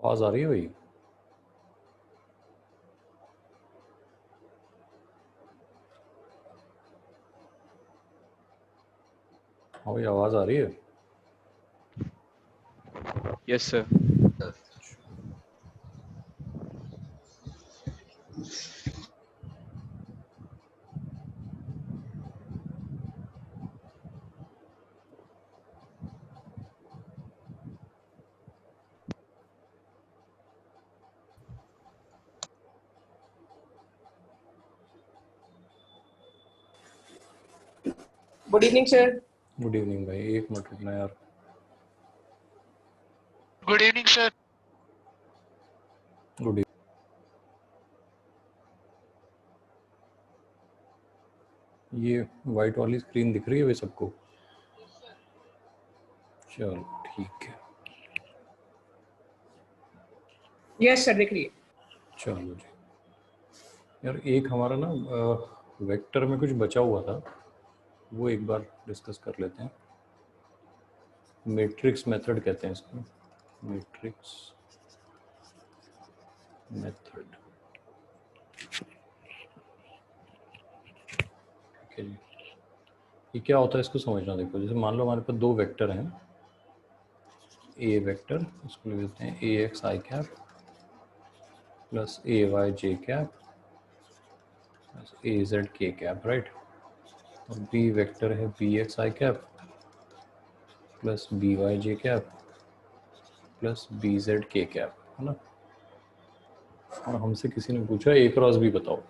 आवाज आ रही है भाई? हाँ भाई, आवाज आ रही है? Yes sir. Good evening sir. Good evening भाई, एक मिनट रुकना यार। Good evening sir. Good evening. ये वाइट वाली स्क्रीन दिख रही है भाई सबको? चलो ठीक है। यस सर, दिख रही है। चलो जी यार, एक हमारा ना वेक्टर में कुछ बचा हुआ था, वो एक बार डिस्कस कर लेते हैं। मैट्रिक्स मेथड कहते हैं इसको, मैट्रिक्स मेथड। ठीक है जी। ये क्या होता है इसको समझना। देखो, जैसे मान लो हमारे पास दो वेक्टर हैं, ए वेक्टर, इसको लिख देते हैं a x I cap plus A Y J cap plus A Z के कैप, राइट। और बी वेक्टर है बी एक्स आई कैप प्लस बी वाई जे कैप प्लस बी जेड के कैप, है ना। और हमसे किसी ने पूछा ए क्रॉस बी बताओ,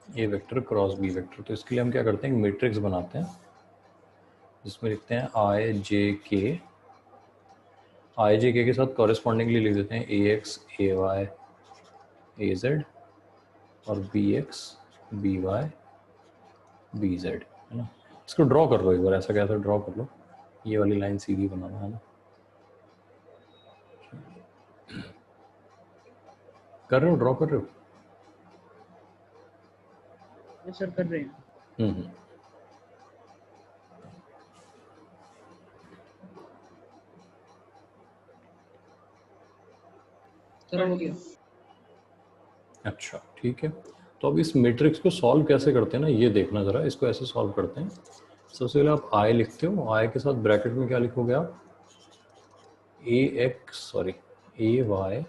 ए वेक्टर क्रॉस बी वेक्टर। तो इसके लिए हम क्या करते हैं, मैट्रिक्स बनाते हैं जिसमें लिखते हैं आई जे के। आई जे के साथ कॉरेस्पॉन्डिंगली लिख देते हैं a x A y A z और b x B y B z, है ना। इसको ड्रॉ कर लो एक बार, ऐसा कैसे ड्रॉ कर लो। ये वाली लाइन सीधी बनाना है ना, कर रहे हो, ड्रॉ कर रहे हो? यस सर, कर रहे हैं। सर हो गया। अच्छा ठीक है। तो अब इस मैट्रिक्स को सॉल्व कैसे करते हैं ना, ये देखना ज़रा। इसको ऐसे सॉल्व करते हैं। सबसे पहले आप आई लिखते हो, आई के साथ ब्रैकेट में क्या लिखोगे आप, A X sorry A Y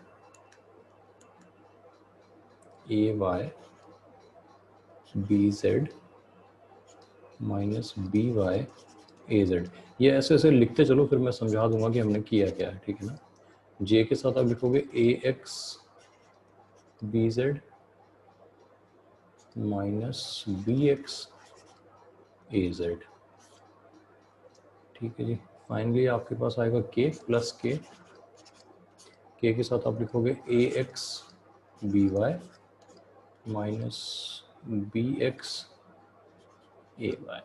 B Z minus B Y A Z. ये ऐसे ऐसे लिखते चलो, फिर मैं समझा दूंगा कि हमने किया क्या है, ठीक है ना। जे के साथ आप लिखोगे A X B Z minus B X A Z, ठीक है जी। फाइनली आपके पास आएगा के प्लस के के साथ आप लिखोगे A X B Y minus B X A Y.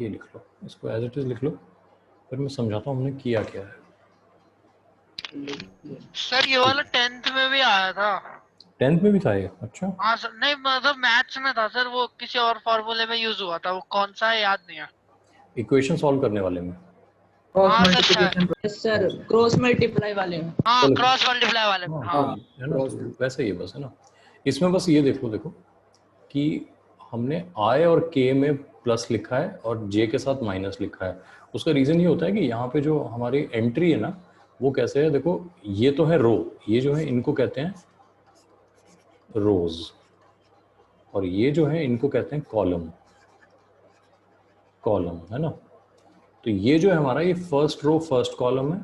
ये लिख लो, इसको एज इट इज लिख लो, फिर मैं समझाता हूँ हमने किया क्या है। सर ये वाला 10th में भी आया था। 10th में भी था ये? अच्छा। हाँ सर, नहीं मतलब मैथ्स में था सर, वो किसी और फॉर्मूले में यूज हुआ था, वो कौन सा है याद नहीं है। इक्वेशन सॉल्व करने वाले में। क्रॉस हाँ sir, multiplication. Yes sir, cross multiply वाले में। हाँ चलो, क्रॉस मल्टीप्लाई वाले में। हाँ हाँ है ना, तो वैसे ही है बस, है ना। इसमें बस ये देखो देखो कि हमने आई और के में प्लस लिखा है और जे के साथ माइनस लिखा है। उसका रीज़न ये होता है कि यहाँ पे जो हमारी एंट्री है ना, वो कैसे है, देखो ये तो है रो, ये जो है इनको कहते हैं रोज, और ये जो है इनको कहते हैं कॉलम, कॉलम, है ना। तो ये जो है हमारा, ये फर्स्ट रो फर्स्ट कॉलम है,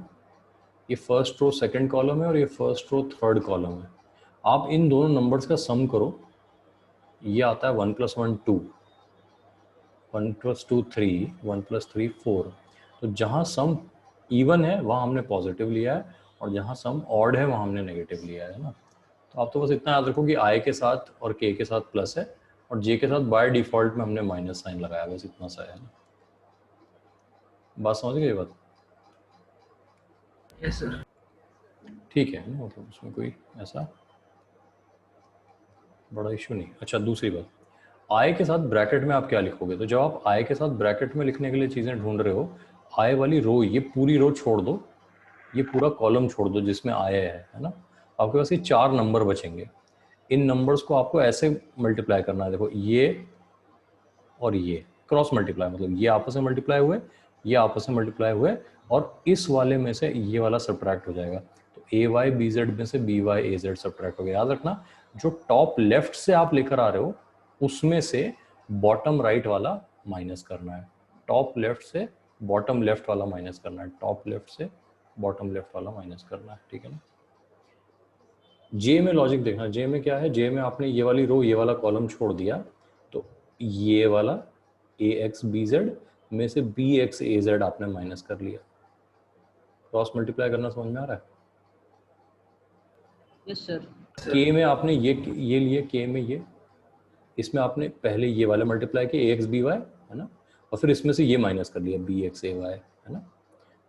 ये फर्स्ट रो सेकंड कॉलम है और ये फर्स्ट रो थर्ड कॉलम है। आप इन दोनों नंबर्स का सम करो, ये आता है 1 + 1 2, 1 + 2 3, 1 + 3 4। तो जहाँ सम इवन है वहाँ हमने पॉजिटिव लिया है, और जहाँ सम ऑड है वहाँ हमने नेगेटिव लिया है ना। तो आप तो बस इतना याद रखो कि आई के साथ और के साथ प्लस है, और जे के साथ बाय डिफॉल्ट में हमने माइनस साइन लगाया, बस इतना सा है ना। बात समझ गए ये बात? Yes sir. ठीक है ना, मतलब उसमें कोई ऐसा बड़ा इशू नहीं। अच्छा, दूसरी बात, आई के साथ ब्रैकेट में आप क्या लिखोगे। तो जब आप आई के साथ ब्रैकेट में लिखने के लिए चीज़ें ढूंढ रहे हो, आई वाली रो, ये पूरी रो छोड़ दो, ये पूरा कॉलम छोड़ दो जिसमें आया है ना, आपके पास ये 4 नंबर बचेंगे। इन नंबर्स को आपको ऐसे मल्टीप्लाई करना है, देखो ये और ये क्रॉस मल्टीप्लाई, मतलब ये आपस में मल्टीप्लाई हुए, ये आपस में मल्टीप्लाई हुए, और इस वाले में से ये वाला सब्ट्रैक्ट हो जाएगा। तो ए वाई बी जेड में से बी वाई ए जेड सब्ट्रैक्ट हो गया। याद रखना, जो टॉप लेफ्ट से आप लेकर आ रहे हो उसमें से बॉटम राइट वाला माइनस करना है, टॉप लेफ्ट से बॉटम लेफ्ट वाला माइनस करना है, टॉप लेफ्ट से बॉटम लेफ्ट वाला माइनस करना है, ठीक है ना। जे में लॉजिक देखना, जे में क्या है, जे में आपने ये वाली रो ये वाला कॉलम छोड़ दिया, तो ये वाला ए एक्स बी जेड में से बी एक्स ए जेड आपने माइनस कर लिया। क्रॉस मल्टीप्लाई करना समझ में आ रहा है? Yes sir. के में आपने ये लिए, के में ये, इसमें आपने पहले ये वाला मल्टीप्लाई किया ए एक्स बी वाई, है ना, और फिर इसमें से ये माइनस कर लिया बी एक्स ए वाई, है ना।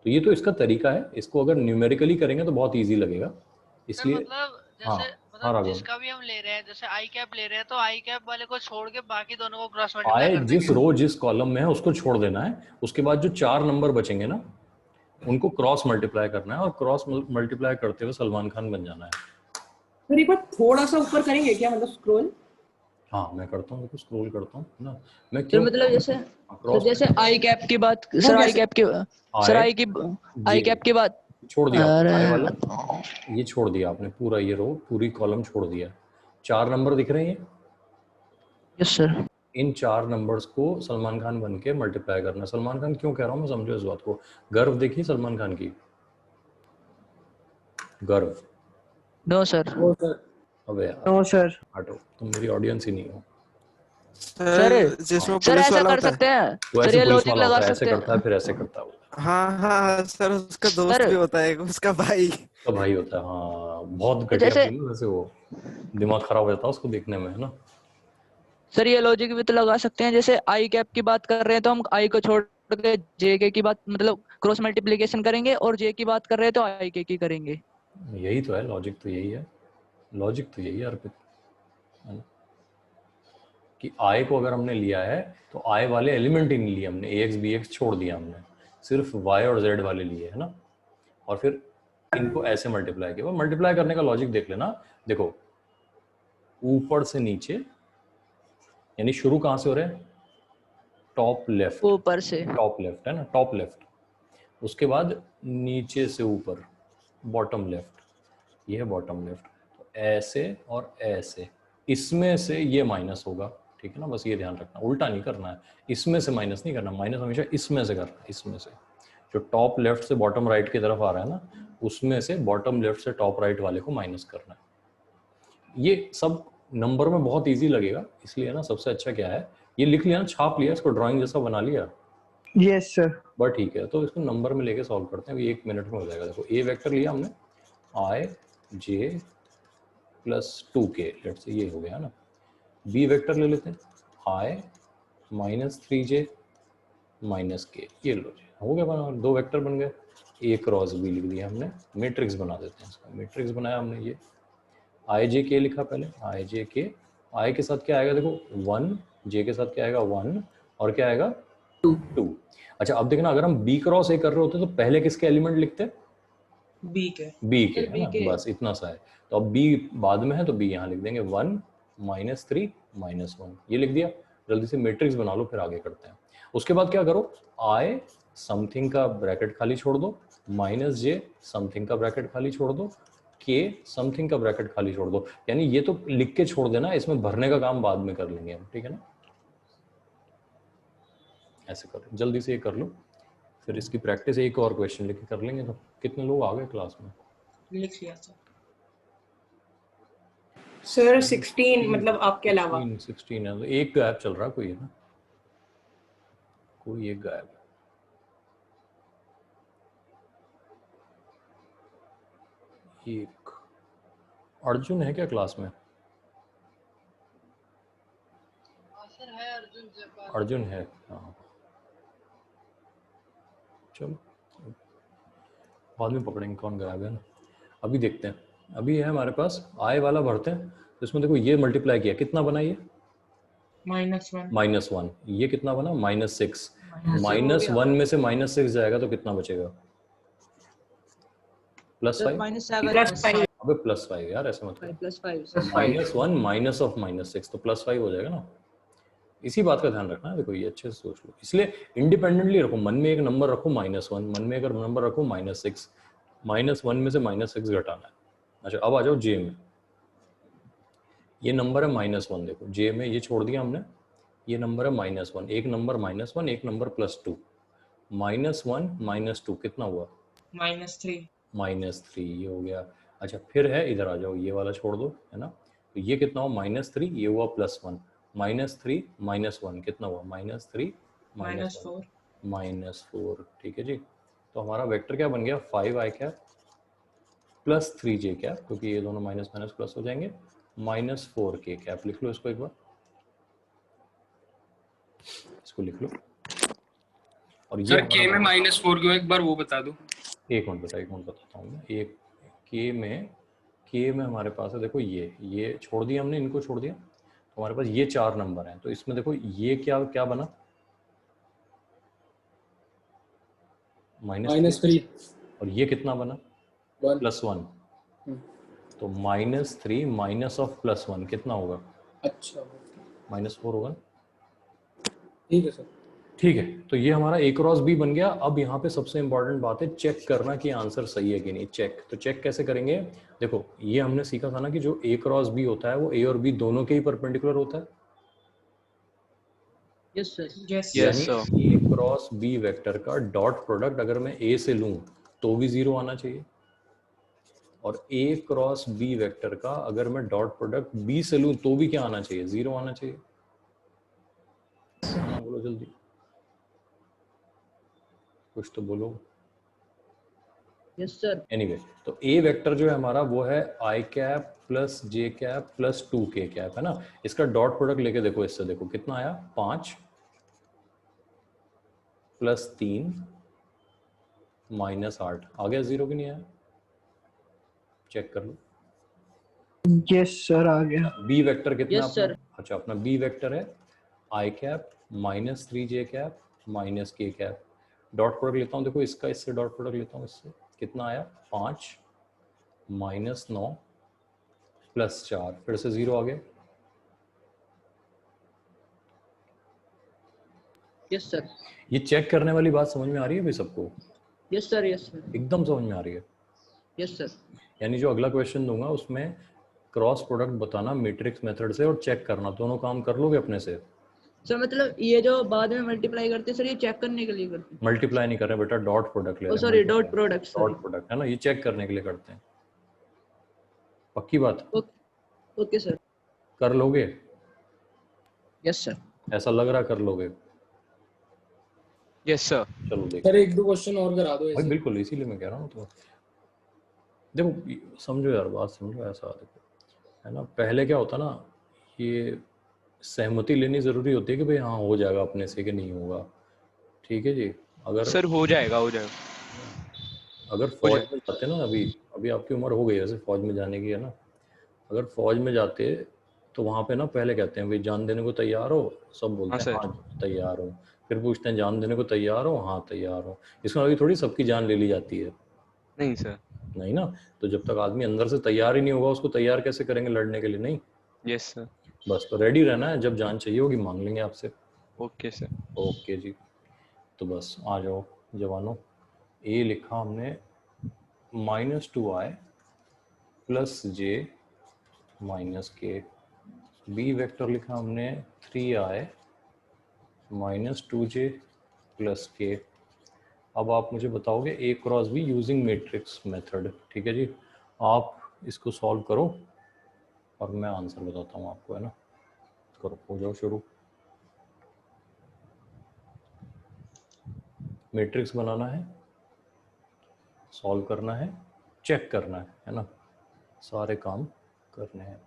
तो ये तो इसका तरीका है, इसको अगर न्यूमेरिकली करेंगे तो बहुत ईजी लगेगा, इसलिए मतलब हाँ जैसे हाँ राघव, जिसका भी हम ले रहे हैं, जैसे आई कैप ले रहे हैं तो आई कैप वाले को छोड़ के बाकी दोनों को क्रॉस मल्टीप्लाई आए कर जिस देंगे। रो जिस कॉलम में है उसको छोड़ देना है, उसके बाद जो 4 नंबर बचेंगे ना उनको क्रॉस मल्टीप्लाई करना है, और क्रॉस मल्टीप्लाई करते हुए सलमान खान बन जाना है। फिर एक बार थोड़ा सा ऊपर करेंगे क्या, मतलब स्क्रॉल? हाँ मैं करता हूँ, देखो स्क्रॉल करता हूँ ना मैं, सर क्यों मतलब जैसे क्रॉस जैसे आई कैप की बात, सर आई कैप की, सर आई कैप की बात छोड़ दिया अरे आए वाला, ये छोड़ दिया आपने, पूरा ये रो पूरी कॉलम छोड़ दिया। 4 नंबर दिख रहे हैं, यस सर। इन 4 नंबर्स को सलमान खान बन के मल्टीप्लाई करना। सलमान खान क्यों कह रहा हूँ मैं, समझो इस बात को। गर्व देखिए सलमान खान की, गर्व। No sir. अबे यार नो सर। हटो, तुम मेरी ऑडियंस ही नहीं हो। सर जिसमें सर पुलिस ऐसा वाला कर होता है। सकते हैं, वो सर ऐसे ये पुलिस लॉजिक वाला लगा होता है, ऐसे सकते करता है हैं। फिर ऐसे करता है, हाँ सर, उसका दोस्त सर भी होता है, उसका भाई। तो भाई होता है। हाँ बहुत घटिया जैसे फिल्म है वैसे, वो दिमाग खराब हो जाता है उसको देखने में, है ना। सर ये लॉजिक भी तो लगा सकते हैं, जैसे आई कैप की बात कर रहे हैं तो हम आई को छोड़ के जे के की बात, मतलब क्रॉस मल्टीप्लिकेशन करेंगे, और जे की बात कर रहे हैं तो आई के की करेंगे। यही तो है लॉजिक, तो यही है लॉजिक, तो यही है अर्पित, है ना, कि आई को अगर हमने लिया है तो आई वाले एलिमेंट ही नहीं लिए हमने, ए एक्स बी एक्स छोड़ दिया हमने, सिर्फ वाई और जेड वाले लिए, है ना, और फिर इनको ऐसे मल्टीप्लाई किया। मल्टीप्लाई करने का लॉजिक देख लेना, देखो ऊपर से नीचे, यानी शुरू कहाँ से हो रहा है, टॉप लेफ्ट, ऊपर से टॉप लेफ्ट है ना, टॉप लेफ्ट, उसके बाद नीचे से ऊपर बॉटम लेफ्ट, ये है बॉटम लेफ्ट, तो ऐसे और ऐसे, इसमें से ये माइनस होगा, ठीक है ना, बस ये ध्यान रखना, उल्टा नहीं करना है, इसमें से माइनस नहीं करना, माइनस हमेशा इसमें से करना है, इसमें से जो टॉप लेफ्ट से बॉटम राइट की तरफ आ रहा है ना, उसमें से बॉटम लेफ्ट से टॉप राइट वाले को माइनस करना है। ये सब नंबर में बहुत इजी लगेगा, इसलिए ना सबसे अच्छा क्या है, ये लिख लिया ना, छाप लिया, इसको ड्राइंग जैसा बना लिया, यस सर। बस ठीक है। तो इसको नंबर में लेके सॉल्व करते हैं, 1 मिनट में हो जाएगा। देखो ए वेक्टर लिया हमने, आई जे प्लस 2k, लेट से ये हो गया ना। बी वेक्टर ले लेते हैं, आई माइनस 3j माइनस के, ये लो जी, हो गया बना, 2 वेक्टर बन गए। ए क्रॉस बी लिख दिया हमने, मैट्रिक्स बना देते हैं इसका, मैट्रिक्स बनाया हमने, ये आई जे के लिखा पहले, आई जे के, आई के साथ क्या आएगा देखो 1, जे के साथ क्या आएगा 1, और क्या आएगा 2। अच्छा अब देखना, अगर हम बी क्रॉस ए कर रहे होते तो पहले किसके एलिमेंट लिखते, बी के, बी के, है ना, बस इतना सा है। तो अब बी बाद में है तो बी यहाँ लिख देंगे, 1 माइनस 3 माइनस 1, ये लिख दिया। जल्दी से मैट्रिक्स बना लो, फिर आगे करते हैं। उसके बाद क्या करो, आई समथिंग का ब्रैकेट खाली छोड़ दो, माइनस जे समथिंग का ब्रैकेट खाली छोड़ दो, के समथिंग का ब्रैकेट खाली छोड़ दो, यानी ये तो लिख के छोड़ देना, इसमें भरने का काम बाद में कर लेंगे हम, ठीक है ना। ऐसे करो, जल्दी से ये कर लो, फिर इसकी प्रैक्टिस एक और क्वेश्चन लेके कर लेंगे। तो कितने लोग आ गए क्लास में? लिख लिया सर 16, मतलब आपके अलावा 16 है, तो एक गायब चल रहा, कोई है ना, कोई एक गायब है। एक अर्जुन है क्या क्लास में? सर है अर्जुन जयपाल। अर्जुन है, हाँ चलो बाद में पकड़ेंगे कौन गायब है ना। अभी देखते हैं, अभी है हमारे पास आई वाला भरते हैं। तो इसमें देखो ये मल्टीप्लाई किया, कितना बना ये -1, ये कितना बना -6, -1 में से -6 जाएगा तो कितना बचेगा, प्लस सर 5 -7 +5 अबे +5 यार, ऐसे मत कर। +5 -1 माइनस ऑफ -6 तो +5 हो जाएगा ना। इसी बात का ध्यान रखना है, देखो ये अच्छे से सोच लो, इसलिए इंडिपेंडेंटली रखो, मन में एक नंबर रखो -1, मन में एक नंबर रखो -6, -1 में से -6 घटाना है। अच्छा अब आ जाओ जे में, ये नंबर है -1, देखो जे में ये छोड़ दिया हमने, ये नंबर है -1, एक नंबर -1, एक नंबर +2, -1 -2 कितना हुआ? -3 -3, ये हो गया। अच्छा फिर है, इधर आ जाओ, ये वाला छोड़ दो, है ना, तो ये कितना हुआ? -3, ये हुआ +1, -3 -1 कितना हुआ? -3 -1 -4, ठीक है जी। तो हमारा वेक्टर क्या बन गया? 5i cap plus 3j cap, क्योंकि ये दोनों माइनस माइनस प्लस हो जाएंगे, -4k कैप। लिख लो इसको एक बार, इसको लिख लो। और ये सर के में -4 क्यों, एक बार वो बता दो। एक मिनट बताता हूँ मैं। एक के में हमारे पास है, देखो ये छोड़ दिया हमने, इनको छोड़ दिया, तो हमारे पास ये 4 नंबर हैं। तो इसमें देखो ये क्या क्या बना? -3, और ये कितना बना? +1, तो -3 माइनस ऑफ +1 कितना होगा? अच्छा -4 होगा। ठीक है सर। ठीक है, तो ये हमारा a क्रॉस b बन गया। अब यहाँ पे सबसे इंपॉर्टेंट बात है चेक करना कि आंसर सही है कि नहीं। चेक तो चेक कैसे करेंगे? देखो ये हमने सीखा था ना कि जो a क्रॉस b होता है वो a और b दोनों के ही परपेंडिकुलर होता है। यस सर यस यस यानी a क्रॉस b वेक्टर का डॉट प्रोडक्ट अगर मैं a से लूं तो भी 0 आना चाहिए, और a क्रॉस b वेक्टर का अगर मैं डॉट प्रोडक्ट b से लूं तो भी क्या आना चाहिए? 0 आना चाहिए। हाँ बोलो जल्दी, कुछ तो बोलो। यस सर एनीवे, तो ए वेक्टर जो है हमारा वो है I cap plus J cap plus 2k cap, है ना। इसका डॉट प्रोडक्ट लेके देखो, इससे देखो कितना आया? 5 + 3 -8 आ गया, 0 भी नहीं आया। चेक कर लो। यस सर आ गया। बी वेक्टर कितना यस अपना? सर अच्छा अपना बी वेक्टर है I cap -3j cap -k cap. Dot product लेता हूँ, देखो इसका इससे डॉट प्रोडक्ट लेता हूँ, इससे कितना आया? 5 -9 +4, फिर से 0 आ गया। यस सर ये चेक करने वाली बात समझ में आ रही है भाई सबको? यस सर यस सर एकदम समझ में आ रही है। यस सर यानी जो अगला क्वेश्चन दूंगा उसमें क्रॉस प्रोडक्ट बताना मैट्रिक्स मेथड से और चेक करना, दोनों काम कर लोगे अपने से? सर मतलब ये जो बाद में मल्टीप्लाई करते हैं सर, ये चेक करने के लिए करते हैं? मल्टीप्लाई नहीं कर रहे बेटा, डॉट प्रोडक्ट ले ओ रहे हैं। Sorry, dot product, sorry. Dot product है ना, ये चेक करने के लिए करते हैं। पक्की बात? Okay sir. कर लोगे? यस सर ऐसा लग रहा कर लोगे? यस सर चलो देख सर एक दो क्वेश्चन और करा दो भाई, ऐसे। बिल्कुल इसीलिए मैं कह रहा हूँ। तो देखो समझो यार, बात समझो। ऐसा देखो, है ना, पहले क्या होता ना, ये सहमति लेनी ज़रूरी होती है कि भाई हाँ हो जाएगा अपने से कि नहीं होगा। ठीक है जी। अगर सर हो जाएगा अगर फौज में जाते ना, अभी अभी आपकी उम्र हो गई वैसे फौज में जाने की, है ना। अगर फौज में जाते तो वहाँ पे ना पहले कहते हैं भाई जान देने को तैयार हो, सब बोलते हैं हाँ तैयार हो। फिर पूछते हैं जान देने को तैयार हो? हाँ तैयार हो। इसमें अभी थोड़ी सबकी जान ले ली जाती है, नहीं सर। नहीं ना। तो जब तक आदमी अंदर से तैयार ही नहीं होगा, उसको तैयार कैसे करेंगे लड़ने के लिए? नहीं। Yes sir. बस तो रेडी रहना है, जब जान चाहिए होगी मांग लेंगे आपसे। Okay sir. ओके जी। तो बस आ जाओ जवानों। ए लिखा हमने -2i + j -k। B vector लिखा हमने 3i -2j + k। अब आप मुझे बताओगे A cross B using matrix method. ठीक है जी, आप इसको सॉल्व करो और मैं आंसर बताता हूँ आपको, है ना। करो, हो जाओ शुरू। मैट्रिक्स बनाना है, सॉल्व करना है, चेक करना है ना, सारे काम करने हैं।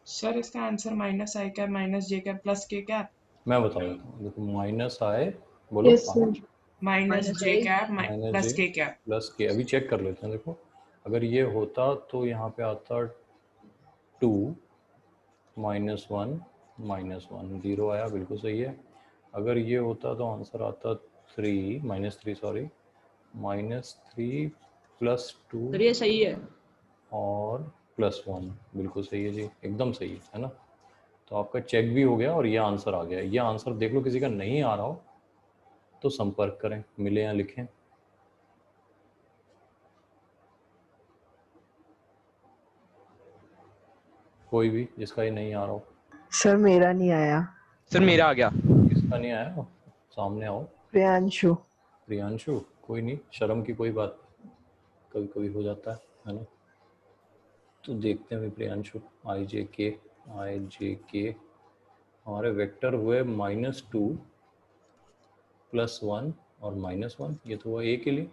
सर इसका आंसर माइनस आई कैप माइनस जे कैप प्लस के कैप। मैं बता देता हूँ, देखो माइनस आए, बोलो यस सर। माइनस जे कैप माइनस प्लस जे के कैप। प्लस के। अभी चेक कर लेते हैं, देखो अगर ये होता तो यहाँ पे आता 2 -1 -1, 0 आया, बिल्कुल सही है। अगर ये होता तो आंसर आता 3 -3 सॉरी -3 +2 सर ये सही है। और +1, बिल्कुल सही है जी, एकदम सही है ना। तो आपका चेक भी हो गया और ये आंसर आ गया। ये आंसर देख लो, किसी का नहीं आ रहा हो तो संपर्क करें, मिले या लिखें। कोई भी जिसका ये नहीं आ रहा हो। सर मेरा नहीं आया। सर मेरा आ गया। किसका नहीं आया, सामने आओ। प्रियांशु। प्रियांशु, कोई नहीं, शर्म की कोई बात, कभी कभी हो जाता है ना। तो देखते हैं प्रियांशु, आई जे के हमारे वेक्टर हुए -2 +1 और -1, ये तो हुआ ए के लिए।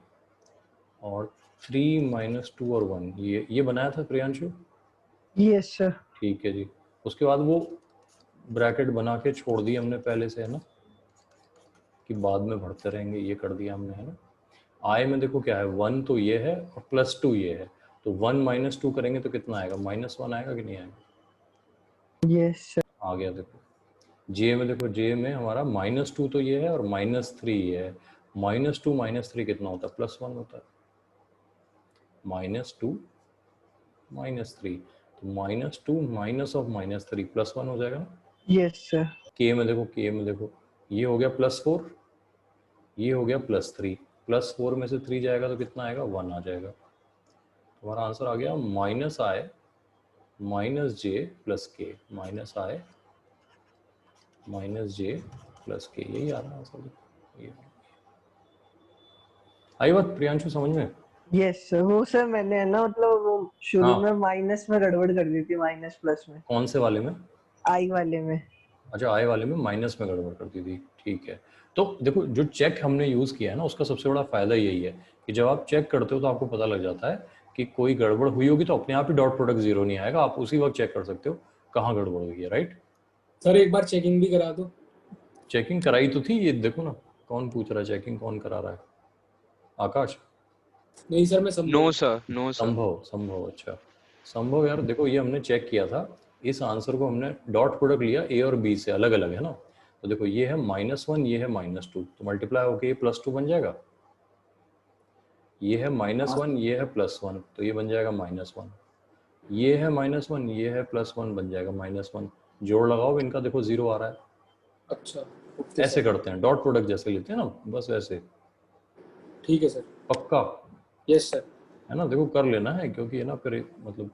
और 3 -2 और 1, ये बनाया था प्रियांशु। Yes sir. ठीक है जी। उसके बाद वो ब्रैकेट बना के छोड़ दी हमने पहले से, है ना, कि बाद में भरते रहेंगे, ये कर दिया हमने, है ना। आई में देखो क्या है, 1 तो ये है और +2 ये है, तो 1 -2 करेंगे तो कितना आएगा, -1 आएगा कि नहीं आएगा। Yes sir. आ गया। देखो जे में, देखो जे में हमारा -2 तो ये है और -3 ये है। -2 -3 कितना होता है, +1 होता है। -2 -3, तो -2 माइनस ऑफ -3 +1 हो जाएगा ना। Yes sir. के में देखो ये हो गया +4, ये हो गया +3, +4 में से 3 जाएगा तो कितना आएगा, 1 आ जाएगा। हमारा आंसर आ गया -i -j + k, -i -j + k, यही आ रहा है आंसर। ये आई बात प्रियांशु समझ में। यस सर, वो सर मैंने है ना मतलब वो शुरू हाँ। में माइनस में गड़बड़ कर दी थी, माइनस प्लस में। कौन से वाले में। आई वाले में। अच्छा, आई वाले में माइनस में गड़बड़ कर दी थी, ठीक है। तो देखो जो चेक हमने यूज़ किया है ना, उसका सबसे बड़ा फ़ायदा यही है कि जब आप चेक करते हो तो आपको पता लग जाता है कि कोई गड़बड़ हुई होगी तो अपने आप ही डॉट प्रोडक्ट 0 नहीं आएगा, आप उसी वक्त चेक कर सकते हो कहाँ गड़बड़ हुई है, राइट। सर एक बार चेकिंग भी करा दो। चेकिंग कराई तो थी, ये देखो ना कौन पूछ रहा है, चेकिंग कौन करा रहा है, आकाश। नहीं सर, मैं नो सर, नो सर। संभव, अच्छा संभव यार, देखो ये हमने चेक किया था, इस आंसर को हमने डॉट प्रोडक्ट लिया ए और बी से, अलग अलग है ना। तो देखो ये है -1, ये है -2, तो मल्टीप्लाई होके ये +2 बन जाएगा। ये है -1, ये है +1, तो ये बन जाएगा -1। ये है -1, ये है +1, बन जाएगा -1। जोड़ लगाओ इनका, देखो 0 आ रहा है। अच्छा ऐसे करते हैं, डॉट प्रोडक्ट जैसे लेते हैं ना, बस वैसे। ठीक है सर। पक्का। Yes sir. है ना, देखो कर लेना है, क्योंकि है ना फिर मतलब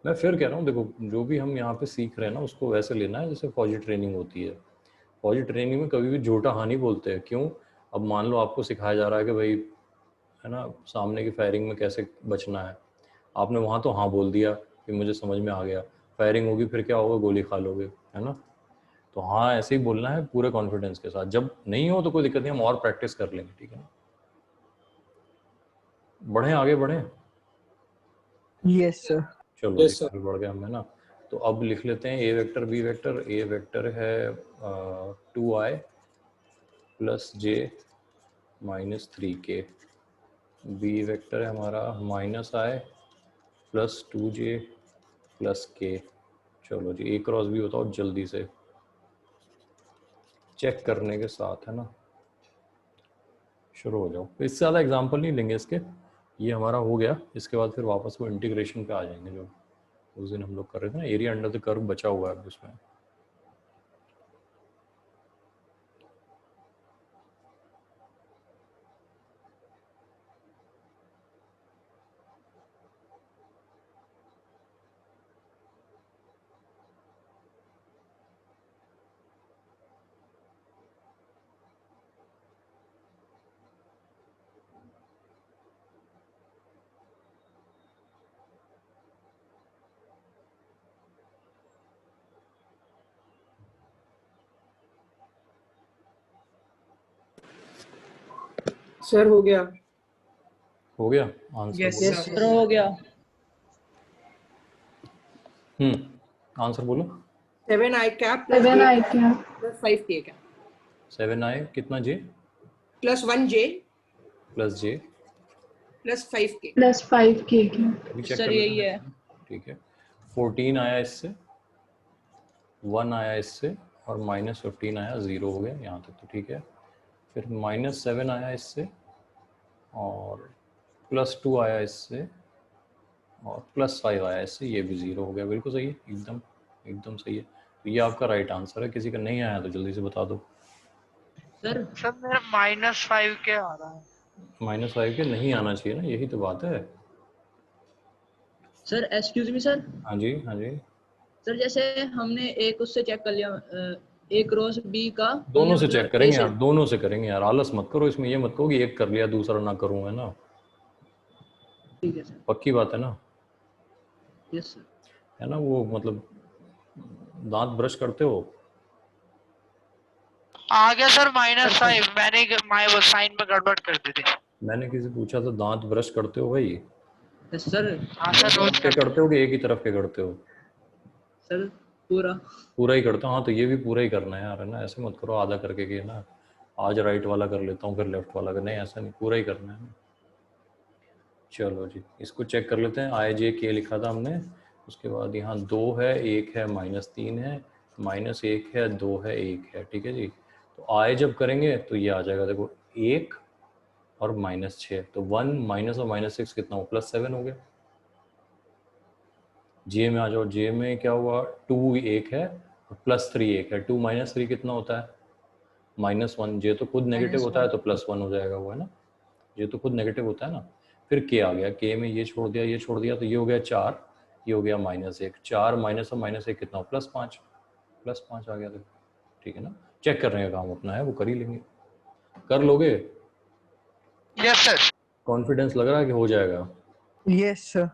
मैं फिर कह रहा हूँ, देखो जो भी हम यहाँ पे सीख रहे हैं ना, उसको वैसे लेना है जैसे फौजी ट्रेनिंग होती है। फौजी ट्रेनिंग में कभी भी झूठा हाँ नहीं बोलते हैं, क्यों। अब मान लो आपको सिखाया जा रहा है कि भाई है ना, सामने की फायरिंग में कैसे बचना है, आपने वहाँ तो हाँ बोल दिया कि मुझे समझ में आ गया, फायरिंग होगी फिर क्या होगा, गोली खा लोगे, है ना। तो हाँ ऐसे ही बोलना है पूरे कॉन्फिडेंस के साथ, जब नहीं हो तो कोई दिक्कत नहीं, हम और प्रैक्टिस कर लेंगे, ठीक है ना। बढ़ें, आगे बढ़ें। Yes sir. चलो यस सर। आगे बढ़ गए हम, है ना। तो अब लिख लेते हैं ए वेक्टर बी वेक्टर। ए वेक्टर है 2i + j -3k। B vector है हमारा -i + 2j + k। चलो जी, ए क्रॉस बी बताओ जल्दी से, चेक करने के साथ, है ना। शुरू हो जाओ, इससे ज़्यादा एग्जाम्पल नहीं लेंगे इसके, ये हमारा हो गया। इसके बाद फिर वापस वो इंटीग्रेशन पे आ जाएंगे जो उस दिन हम लोग कर रहे थे ना, एरिया अंडर द कर्व बचा हुआ है उसमें। सर हो गया। हो गया answer. Yes yes sir. Sir हो गया। आंसर बोलो। 7i cap 7i cap plus 5k cap 7i कितना j plus 1j plus j plus 5k. plus 5k cap. अभी चेक सर कर यही लेते है। हैं। ठीक है, 14 आया इससे, 1 आया इससे और -15 आया, 0 हो गया यहाँ तक तो ठीक है। फिर -7 आया इससे और +2 आया इससे और +5 आया इससे, ये भी 0 हो गया। बिल्कुल सही है, एकदम एकदम सही है। तो ये आपका राइट आंसर है। किसी का नहीं आया तो जल्दी से बता दो। सर सर मेरा -5 के आ रहा है। -5 के नहीं आना चाहिए ना, यही तो बात है। Sir excuse me sir. हाँ जी, हाँ जी। सर जैसे हमने एक उससे चेक कर लिया, एक रोज बी का दोनों से मतलब चेक A करेंगे से- यार, दोनों से करेंगे यार। आलस मत करो इसमें, ये मत कहो कि एक कर लिया दूसरा ना करूँ, है ना। ठीक है सर। पक्की बात है ना, यस सर। है ना। वो मतलब दांत ब्रश करते हो? आ गया सर -5। मैंने वो साइन में गड़बड़ कर दी थी। मैंने किसी पूछा था दांत ब्रश करते हो भाई? Yes sir. हाँ सर, रोज के करते हो कि एक ही तरफ के करते हो? सर पूरा। पूरा ही करता हूँ। हाँ तो ये भी पूरा ही करना है यार, है ना। ऐसे मत करो आधा करके कि ना आज राइट वाला कर लेता हूँ फिर लेफ्ट वाला कर, नहीं ऐसा नहीं, पूरा ही करना है। चलो जी, इसको चेक कर लेते हैं। IJK लिखा था हमने, उसके बाद यहाँ 2 है, 1 है, -3 है, -1 है, 2 है, 1 है। ठीक है जी। तो I जब करेंगे तो ये आ जाएगा, देखो 1 और -6, तो 1 माइनस और -6 कितना हो, +7 हो गया। J में आ जाओ, J में क्या हुआ, 2 1 है और +3 1 है। 2 - 3 कितना होता है, -1। J तो खुद नेगेटिव होता है तो +1 हो जाएगा वो, है ना। J तो खुद नेगेटिव होता है ना। फिर K आ गया, K में ये छोड़ दिया, ये छोड़ दिया, तो ये हो गया 4, ये हो गया -1। 4 माइनस और -1 कितना हो, +5, +5 आ गया। देखो ठीक है ना, चेक करने का काम अपना है, वो कर ही लेंगे। कर लोगे? Yes sir. कॉन्फिडेंस लग रहा है कि हो जाएगा? Yes, sir.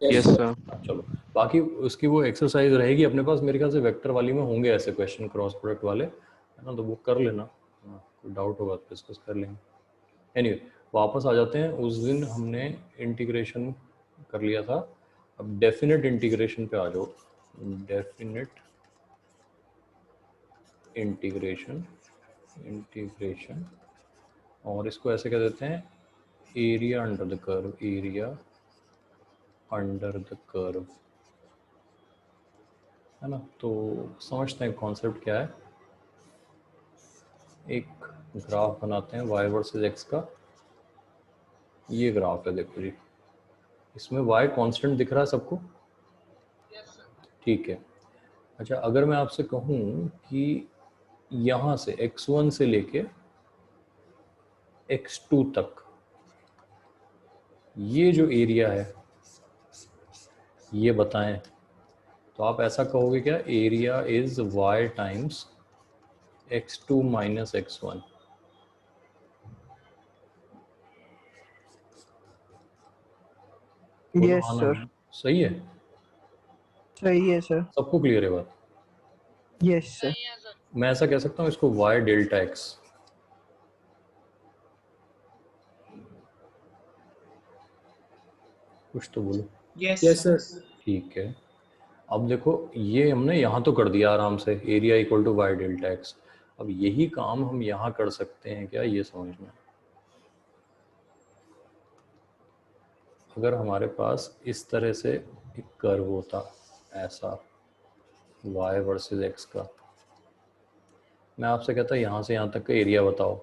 Yes sir. चलो, बाकी उसकी वो एक्सरसाइज रहेगी अपने पास, मेरे ख्याल से वेक्टर वाली में होंगे ऐसे क्वेश्चन, क्रॉस प्रोडक्ट वाले, है ना। तो वो कर लेना, कोई डाउट होगा तो डिस्कस कर लेंगे। एनीवे, वापस आ जाते हैं। उस दिन हमने इंटीग्रेशन कर लिया था, अब डेफिनेट इंटीग्रेशन पे आ जाओ। डेफिनेट इंटीग्रेशन, इंटीग्रेशन, और इसको ऐसे कह देते हैं area under the curve, area under the curve, है ना। तो समझते हैं कॉन्सेप्ट क्या है। एक ग्राफ बनाते हैं y वर्सेस x का। ये ग्राफ है, देखो जी, इसमें y कांस्टेंट दिख रहा है सबको? ठीक है। अच्छा, अगर मैं आपसे कहूँ कि यहाँ से x1 से लेके x2 तक ये जो एरिया है ये बताएं, तो आप ऐसा कहोगे क्या, area is y times x2 minus x1। Yes, sir. सही है? सही है सर। सबको क्लियर है बात? Yes, sir. मैं ऐसा कह सकता हूँ इसको y डेल्टा x। कुछ तो बोलो। Yes yes sir. सर। ठीक है, अब देखो ये हमने यहाँ तो कर दिया आराम से, area equal to y delta x। अब यही काम हम यहाँ कर सकते हैं क्या, ये समझना। अगर हमारे पास इस तरह से एक कर्व होता ऐसा y वर्सेस x का, मैं आपसे कहता यहाँ से यहाँ तक का एरिया बताओ,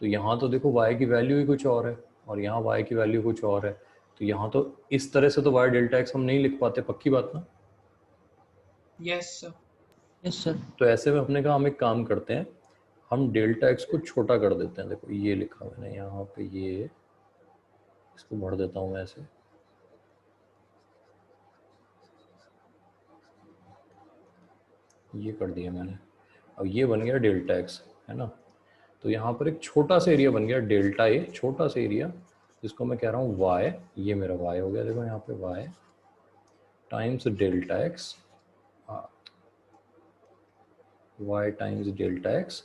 तो यहाँ तो देखो y की वैल्यू ही कुछ और है और यहाँ y की वैल्यू कुछ और है, तो यहाँ तो इस तरह से तो y डेल्टा x हम नहीं लिख पाते, पक्की बात ना। Yes sir. Yes sir. तो ऐसे में अपने का हम एक काम करते हैं, हम डेल्टा x को छोटा कर देते हैं। देखो ये लिखा मैंने यहाँ पे, ये इसको भर देता हूँ मैं ऐसे, ये कर दिया मैंने। अब ये बन गया डेल्टा x, है ना। तो यहाँ पर एक छोटा सा एरिया बन गया डेल्टा ए, छोटा सा एरिया, जिसको मैं कह रहा हूँ y, ये मेरा y हो गया। देखो यहाँ पे y times delta x, y times delta x,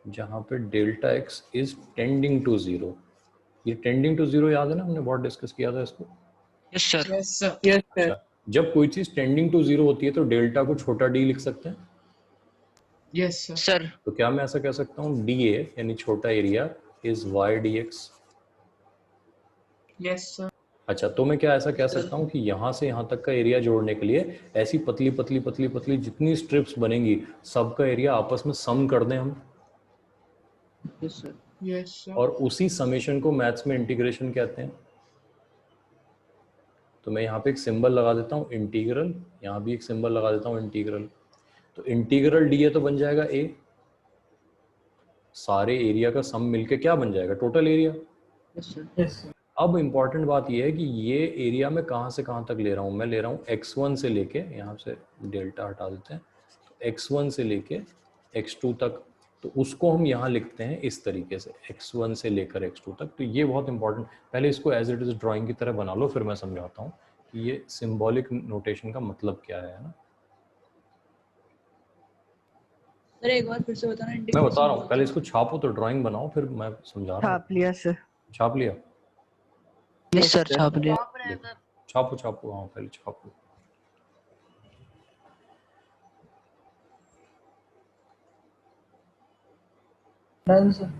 जहाँ पे delta x is tending to 0। ये टेंडिंग टू 0 याद है ना, हमने बहुत डिस्कस किया था इसको। Yes sir. Yes sir. Yes, sir. अच्छा, जब कोई चीज टेंडिंग टू 0 होती है तो डेल्टा को छोटा d लिख सकते हैं। Yes sir. सर तो क्या मैं ऐसा कह सकता हूँ dA यानी छोटा area is y dx। Yes sir. अच्छा, तो मैं क्या ऐसा कह सकता हूँ कि यहाँ से यहाँ तक का एरिया जोड़ने के लिए ऐसी पतली पतली पतली पतली जितनी स्ट्रिप्स बनेंगी सबका एरिया आपस में सम कर दें हम, यस सर। Yes sir. और उसी समेशन को मैथ्स में इंटीग्रेशन कहते हैं। तो मैं यहाँ पे एक सिंबल लगा देता हूँ इंटीग्रल, यहाँ भी एक सिंबल लगा देता हूँ इंटीग्रल। तो इंटीग्रल डी ए तो बन जाएगा ए, सारे एरिया का सम मिलके क्या बन जाएगा, total area. Yes sir. Yes sir. अब इंपॉर्टेंट बात यह है कि ये एरिया मैं कहाँ से कहाँ तक ले रहा हूँ, मैं ले रहा हूँ x1 से लेके, यहाँ से डेल्टा हटा देते हैं, तो x1 से लेके x2 तक, तो उसको हम यहाँ लिखते हैं इस तरीके से x1 से लेकर x2 तक। तो ये बहुत इंपॉर्टेंट, पहले इसको एज इट इज ड्राइंग की तरह बना लो, फिर मैं समझाता हूँ कि ये सिंबॉलिक नोटेशन का मतलब क्या है ना। सर एक बार फिर से बताना। मैं बता रहा हूँ, पहले इसको छापो तो ड्राइंग बनाओ, फिर मैं समझा रहा हूँ। छाप लिया सर। छाप लिया? यस सर छाप लिया। छापो छापो, हाँ पहले छापो। Done sir.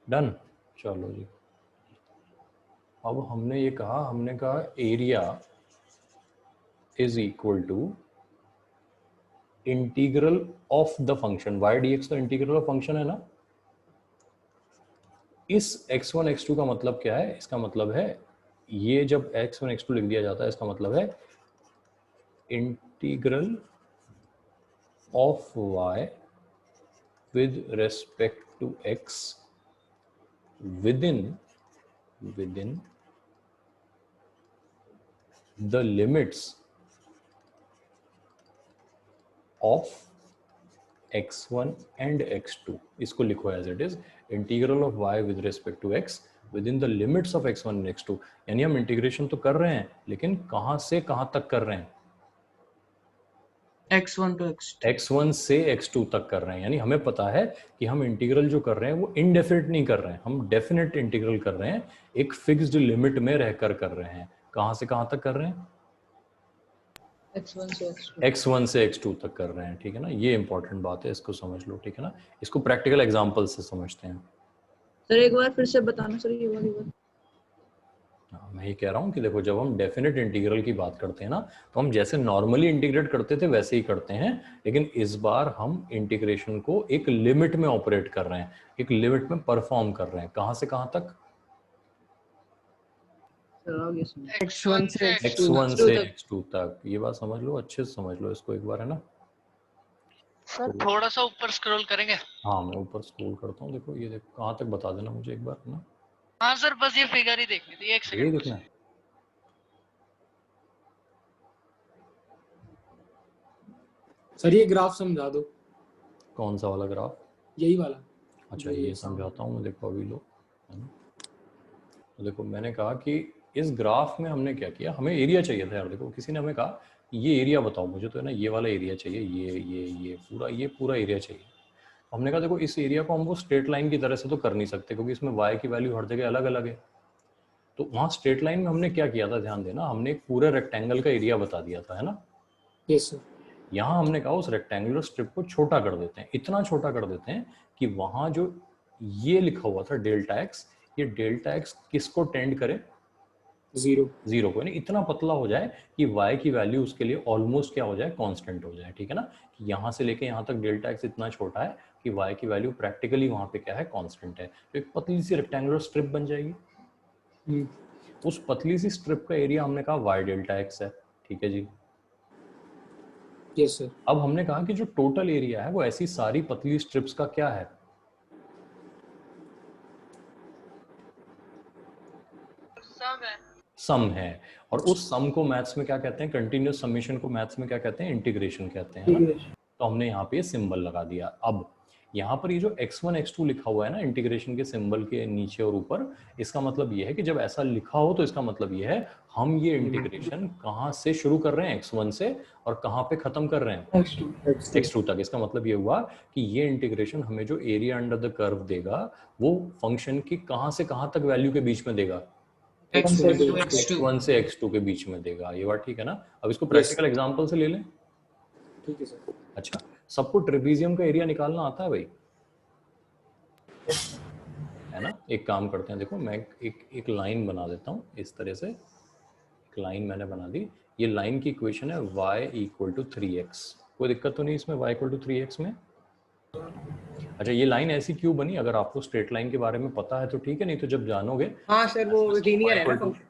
डन, चलो जी। अब हमने ये कहा, हमने कहा area is equal to integral of the function y dx, तो इंटीग्रल ऑफ फंक्शन है ना। इस x1 x2 का मतलब क्या है, इसका मतलब है ये जब x1 x2 लिख दिया जाता है इसका मतलब है integral of y with respect to x within the limits of x1 and x2। इसको लिखो as it is integral of y with respect to x within the limits of x1 and x2। यानी हम integration तो कर रहे हैं लेकिन कहां से कहां तक कर रहे हैं, x1 to x2। x1 से x2 तक कर रहे हैं। यानी हमें पता है कि हम इंटीग्रल जो कर रहे हैं वो इनडेफिनिट नहीं कर रहे हैं, हम डेफिनेट इंटीग्रल कर रहे हैं, एक फिक्स्ड लिमिट में रहकर कर रहे हैं। कहां से कहां तक कर रहे हैं, x1 से x2 तक कर रहे हैं, ठीक है ना। ये इंपॉर्टेंट बात है, इसको समझ लो, ठीक है ना। इसको प्रैक्टिकल एग्जांपल से समझते हैं। सर एक बार फिर से बताना सर ये वाली बात। मैं ये कह रहा हूँ कि देखो जब हम डेफिनेट इंटीग्रल की बात करते हैं ना, तो हम जैसे नॉर्मली इंटीग्रेट करते थे वैसे ही करते हैं, लेकिन इस बार हम इंटीग्रेशन को एक लिमिट में ऑपरेट कर रहे हैं, एक लिमिट में परफॉर्म कर रहे हैं। कहां से कहां तक, x1 से x1 से x2 तक। ये बात समझ लो, अच्छे से समझ लो इसको एक बार, है ना। सर थोड़ा सा ऊपर स्क्रॉल करेंगे? हाँ मैं ऊपर स्क्रॉल करता हूँ, देखो ये देखो कहाँ तक बता देना मुझे एक बार, है ना। हाँ सर बस ये फिगर ही देखनी थी, एक यही सेकंड। देखना है। सर ये ग्राफ समझा दो। कौन सा वाला ग्राफ? यही वाला। अच्छा ये समझाता हूँ मैं, देखो अभी लो, है ना। तो देखो मैंने कहा कि इस ग्राफ में हमने क्या किया, हमें एरिया चाहिए था यार। देखो किसी ने हमें कहा ये एरिया बताओ मुझे, तो है ना ये वाला एरिया चाहिए, ये पूरा एरिया चाहिए। हमने कहा देखो इस एरिया को हम वो स्ट्रेट लाइन की तरह से तो कर नहीं सकते, क्योंकि इसमें y की वैल्यू हर जगह अलग अलग है। तो वहाँ स्ट्रेट लाइन में हमने क्या किया था, ध्यान देना, हमने एक पूरे रेक्टेंगल का एरिया बता दिया था, है ना। Yes sir. यहाँ हमने कहा उस रेक्टेंगुलर स्ट्रिप को छोटा कर देते हैं, इतना छोटा कर देते हैं कि वहाँ जो ये लिखा हुआ था डेल्टा एक्स, ये डेल्टा एक्स किसको टेंड करे, जीरो को, यानी इतना पतला हो जाए कि y की वैल्यू उसके लिए ऑलमोस्ट क्या हो जाए, कांस्टेंट हो जाए, ठीक है ना। कि यहाँ से लेके यहाँ तक डेल्टा एक्स इतना छोटा है कि y की वैल्यू प्रैक्टिकली वहाँ पे क्या है, कांस्टेंट है। तो एक पतली सी रेक्टेंगुलर स्ट्रिप बन जाएगी। उस पतली सी स्ट्रिप का एरिया हमने कहा y डेल्टा एक्स है, ठीक है जी। Yes sir. अब हमने कहा कि जो टोटल एरिया है वो ऐसी सारी पतली स्ट्रिप्स का क्या है, सम है। और उस सम को मैथ्स में क्या कहते हैं, कंटिन्यूअस समेशन को मैथ्स में क्या कहते हैं, इंटीग्रेशन कहते हैं, है ना? तो हमने यहाँ पे सिंबल लगा दिया। अब यहाँ पर ये जो x1 x2 लिखा हुआ है ना इंटीग्रेशन के सिंबल के नीचे और ऊपर, इसका मतलब ये है कि जब ऐसा लिखा हो तो इसका मतलब ये है हम ये इंटीग्रेशन कहाँ से शुरू कर रहे हैं, x1 से, और कहाँ पे खत्म कर रहे हैं, x2 तक। इसका मतलब ये हुआ कि ये इंटीग्रेशन हमें जो एरिया अंडर द कर्व देगा वो फंक्शन की कहाँ से कहाँ तक वैल्यू के बीच में देगा, x1 to x2 x1 से x2 के बीच में देगा, ये बात ठीक है ना। अब इसको प्रैक्टिकल एग्जांपल से ले लें। ठीक है सर। अच्छा, सबको ट्रेपेजियम का एरिया निकालना आता है भाई, है ना। एक काम करते हैं, देखो मैं एक लाइन बना देता हूँ इस तरह से। एक लाइन मैंने बना दी, ये लाइन की इक्वेशन है y = 3x। कोई दिक्कत तो नहीं इसमें y = 3x में। अच्छा, ये लाइन ऐसी क्यों बनी, अगर आपको स्ट्रेट लाइन के बारे में पता है तो ठीक है, नहीं तो जब जानोगे। हाँ सर, वो लीनियर है ना फंक्शन।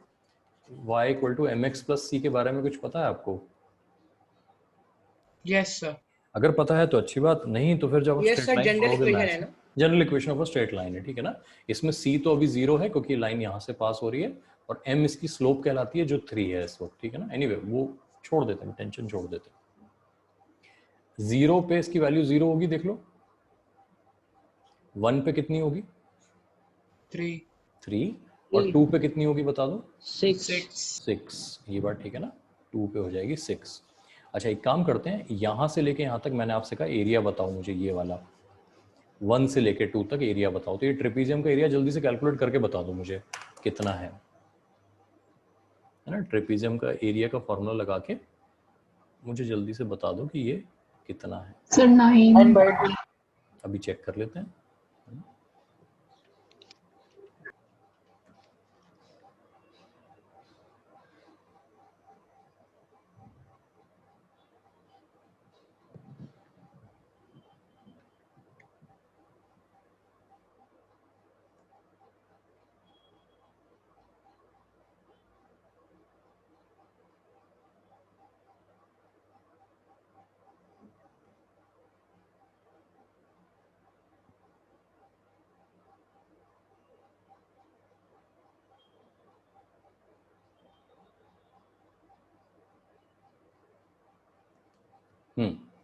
y = mx + c के बारे में कुछ पता है आपको? Yes sir. अगर पता है तो अच्छी बात, नहीं तो फिर जब आप yes straight sir, line general पढ़ोगे इक्वेशन मैथ्स है में, ना। General equation of a straight line है, ठीक है ना। इसमें c तो अभी 0 है क्योंकि लाइन यहाँ से पास हो रही है, और m इसकी स्लोप कहलाती है जो 3 है इस वक्त, ठीक है ना। एनीवे वो छोड़ देते हैं, टेंशन छोड़ देते हैं। 0 पे इसकी वैल्यू 0 होगी, देख लो। 1 पे कितनी होगी? 3। और 2 पे कितनी होगी बता दो? 6। ये बात ठीक है ना, 2 पे हो जाएगी 6। अच्छा, एक काम करते हैं, यहाँ से लेके यहाँ तक मैंने आपसे कहा एरिया बताओ मुझे, ये वाला 1 से लेके 2 तक एरिया बताओ। तो ये ट्रेपेजियम का एरिया जल्दी से कैलकुलेट करके बता दो मुझे कितना है ना। ट्रेपेजियम का एरिया का फॉर्मूला लगा के मुझे जल्दी से बता दो कि ये कितना है। सर 9/2। अभी चेक कर लेते हैं।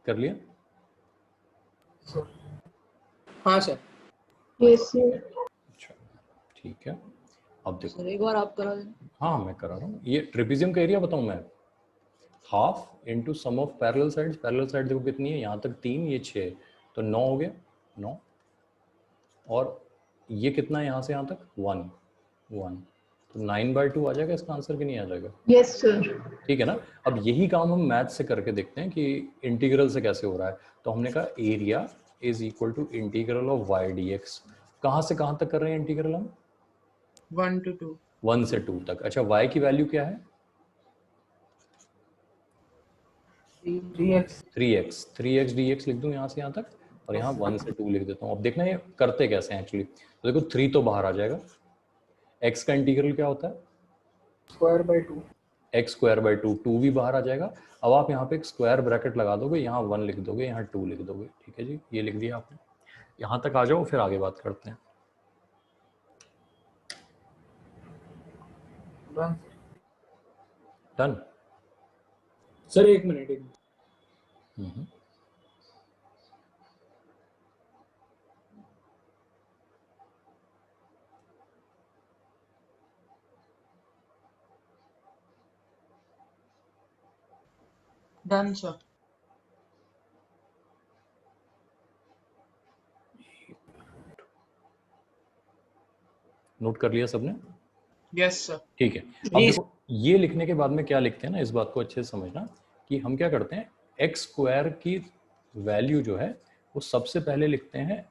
कर लिया? हाँ सर। Yes sir. अच्छा, ठीक है। अब देखो, सर एक बार आप करा देना। हाँ मैं करा रहा हूँ। ये ट्रेपेजियम का एरिया बताऊँ मैं, half into sum of parallel sides. Parallel side देखो कितनी है, यहाँ तक 3, ये 6, तो 9 हो गया, 9। और ये कितना है यहाँ से यहाँ तक? 1। तो 9/2 आ जाएगा इसका आंसर कि नहीं आ जाएगा? Yes sir. ठीक है ना। अब यही काम हम मैथ से करके देखते हैं कि इंटीग्रल से कैसे हो रहा है। तो हमने कहा area = integral of y dx। कहाँ से कहाँ तक कर रहे हैं इंटीग्रल हम? 1 to 2। 1 से 2 तक। अच्छा, y की वैल्यू क्या है? 3x dx लिख दूं यहाँ से यहाँ तक, और यहाँ 1 से 2 लिख देता हूँ। अब देखना ये करते कैसे हैं एक्चुअली। तो देखो 3 तो बाहर आ जाएगा। x का इंटीग्रल क्या होता है? (2) x²/2। 2 भी बाहर आ जाएगा। अब आप यहाँ पे एक स्क्वायर ब्रैकेट लगा दोगे, यहाँ 1 लिख दोगे, यहाँ 2 लिख दोगे, ठीक है जी। ये लिख दिया आपने। यहाँ तक आ जाओ, फिर आगे बात करते हैं। Done sir. एक मिनट। Done sir. नोट कर लिया सबने? Yes sir. ठीक है। अब देखो ये लिखने के बाद में क्या लिखते हैं ना, इस बात को अच्छे से समझना कि हम क्या करते हैं, x² की वैल्यू जो है वो सबसे पहले लिखते हैं,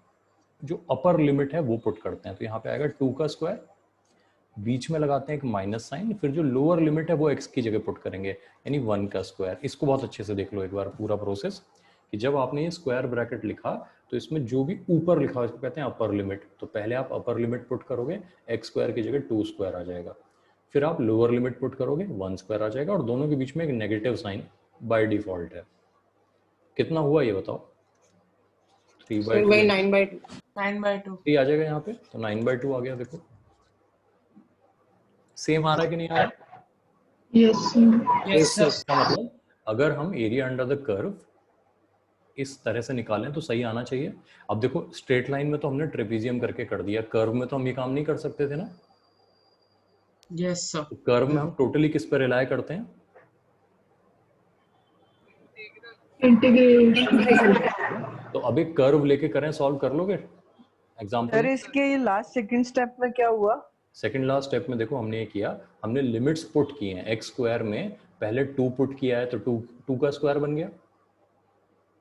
जो अपर लिमिट है वो पुट करते हैं। तो यहाँ पे आएगा 2 का स्क्वायर, बीच में लगाते हैं एक माइनस साइन, फिर जो लोअर लिमिट है वो x की जगह पुट करेंगे, यानी 1 का स्क्वायर। इसको बहुत अच्छे से देख लो एक बार पूरा प्रोसेस, कि जब आपने ये स्क्वायर ब्रैकेट लिखा तो इसमें जो भी ऊपर लिखा है इसको कहते हैं अपर लिमिट। तो पहले आप अपर लिमिट पुट करोगे, x² की जगह 2² आ जाएगा। फिर आप लोअर लिमिट पुट करोगे, 1² आ जाएगा, और दोनों के बीच में एक नेगेटिव साइन बाय डिफॉल्ट है। कितना हुआ ये बताओ? 3/2 9/2 3 आ जाएगा यहाँ पे, तो 9/2 आ गया। देखो सेम आ रहा है कि नहीं आ रहा? Yes sir. Yes sir. इसका मतलब अगर हम एरिया अंडर द कर्व इस तरह से निकालें तो सही आना चाहिए। अब देखो स्ट्रेट लाइन में तो हमने ट्रेपेजियम करके कर दिया, कर्व में तो हम ये काम नहीं कर सकते थे ना। Yes sir. तो कर्व में हम टोटली किस पर रिलाय करते हैं? इंटीग्रेशन। तो अब एक कर्व लेके करें, सॉल्व कर लोगे एग्जांपल? सर इसके लास्ट सेकंड स्टेप में क्या हुआ? सेकंड लास्ट स्टेप में देखो हमने ये किया, हमने लिमिट्स पुट किए हैं। एक्स स्क्वायर में पहले 2 पुट किया है तो 2 का स्क्वायर बन गया,